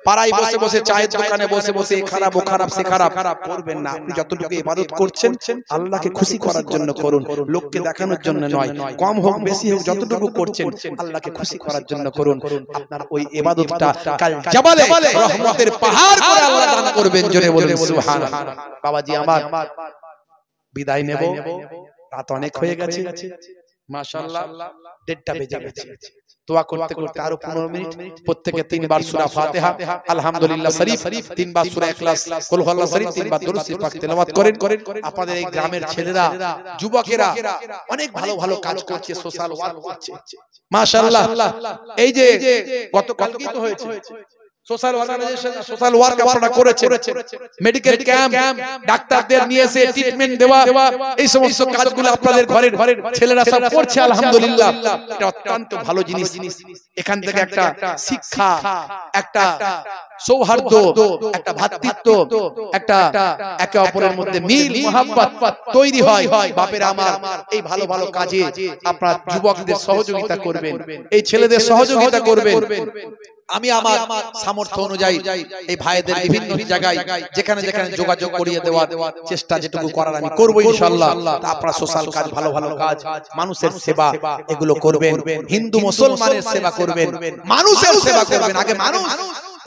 পাড়ায় বসে বসে, চায়ের দোকানে বসে বসে খারাপ ও খারাপ সে খারাপ করবেন না। আপনি যতটুকু ইবাদত করছেন আল্লাহকে খুশি করার জন্য করুন, লোককে দেখানোর জন্য নয়। কম হোক বেশি হোক যতটুকু করছেন আল্লাহকে খুশি করার জন্য করুন। আপনার ওই ইবাদতটা কাল জাবালে রহমতের পাহাড় করে আল্লাহ দান করবেন। জোরে বলুন সুবহানাল্লাহ। বাবাজি আমার বিদায় নেব, রাত অনেক হয়ে গেছে, মাশাআল্লাহ 1:30 বেজে গেছে। দোয়া করতে করতে আরো 15 মিনিট প্রত্যেকে 3 বার সূরা ফাতিহা, আলহামদুলিল্লাহ শরীফ, 3 বার সূরা ইখলাস, কুল হুয়াল্লাহ শরীফ, 3 বার দরুদ শরীফ পাক তেলাওয়াত করেন। আপনাদের এই গ্রামের ছেলেরা, যুবকেরা অনেক ভালো ভালো কাজ করছে, সোশ্যাল ওয়ার্ক করছে, মাশাআল্লাহ। এই যে গতকাল কি তো হয়েছে, সোশ্যাল অর্গানাইজেশন, সোশ্যাল ওয়ার্ক আপনারা করেছেন, মেডিকেল ক্যাম্প, ডাক্তারদের নিয়ে এসে ট্রিটমেন্ট দেওয়া, এই সমস্ত কাজগুলো আপনাদের ঘরের ছেলেরা সব করছে, আলহামদুলিল্লাহ। এটা অত্যন্ত ভালো জিনিস। এখান থেকে একটা শিক্ষা, একটা সৌহার্দ্য, একটা ভ্রাতৃত্ব, একটা একে অপরের মধ্যে মিল মহব্বত তৈরি হয়। বাপেরা আমার এই ভালো ভালো কাজে আপনারা যুবকদের সহযোগিতা করবেন, এই ছেলেদের সহযোগিতা করবেন। আমি আমার সামর্থ্য অনুযায়ী এই ভাইদের বিভিন্ন জায়গায় যেখানে যেখানে যোগাযোগ করিয়ে দেওয়ার চেষ্টা যেটুকু করার আমি করব ইনশাআল্লাহ। আপনারা সোশ্যাল কাজ, ভালো ভালো কাজ, মানুষের সেবা এগুলো করবেন, হিন্দু মুসলমানের সেবা করবেন, মানুষের সেবা করবেন। আগে মানুষ,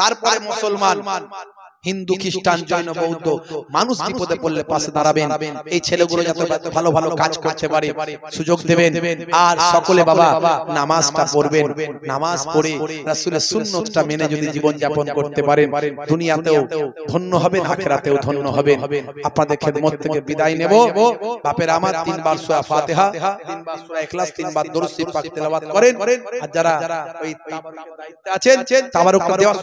তারপরে মুসলমান, হিন্দু খ্রিস্টান জৈন বৌদ্ধ, মানুষ বিপদে পড়লে পাশে দাঁড়াবেন। এই ছেলেগুলো যাতে ভালো ভালো কাজ করতে পারে সুযোগ দেবেন। আর সকলে বাবা নামাজটা পড়বেন, নামাজ পড়ে রাসূলের সুন্নতটা মেনে যদি জীবন যাপন করতে পারেন, দুনিয়াতেও ধন্য হবেন, আখিরাতেও ধন্য হবেন। আপনাদের খেদমত থেকে বিদায় নেব। বাপের আমার 3 বার সূরা ফাতিহা, 3 বার সূরা ইখলাস, 3 বার দরুদ শরীফ পাক তেলাওয়াত করেন। আর যারা ওই তাবারুকের দায়িত্বে আছেন, তাবারুক দেওয়া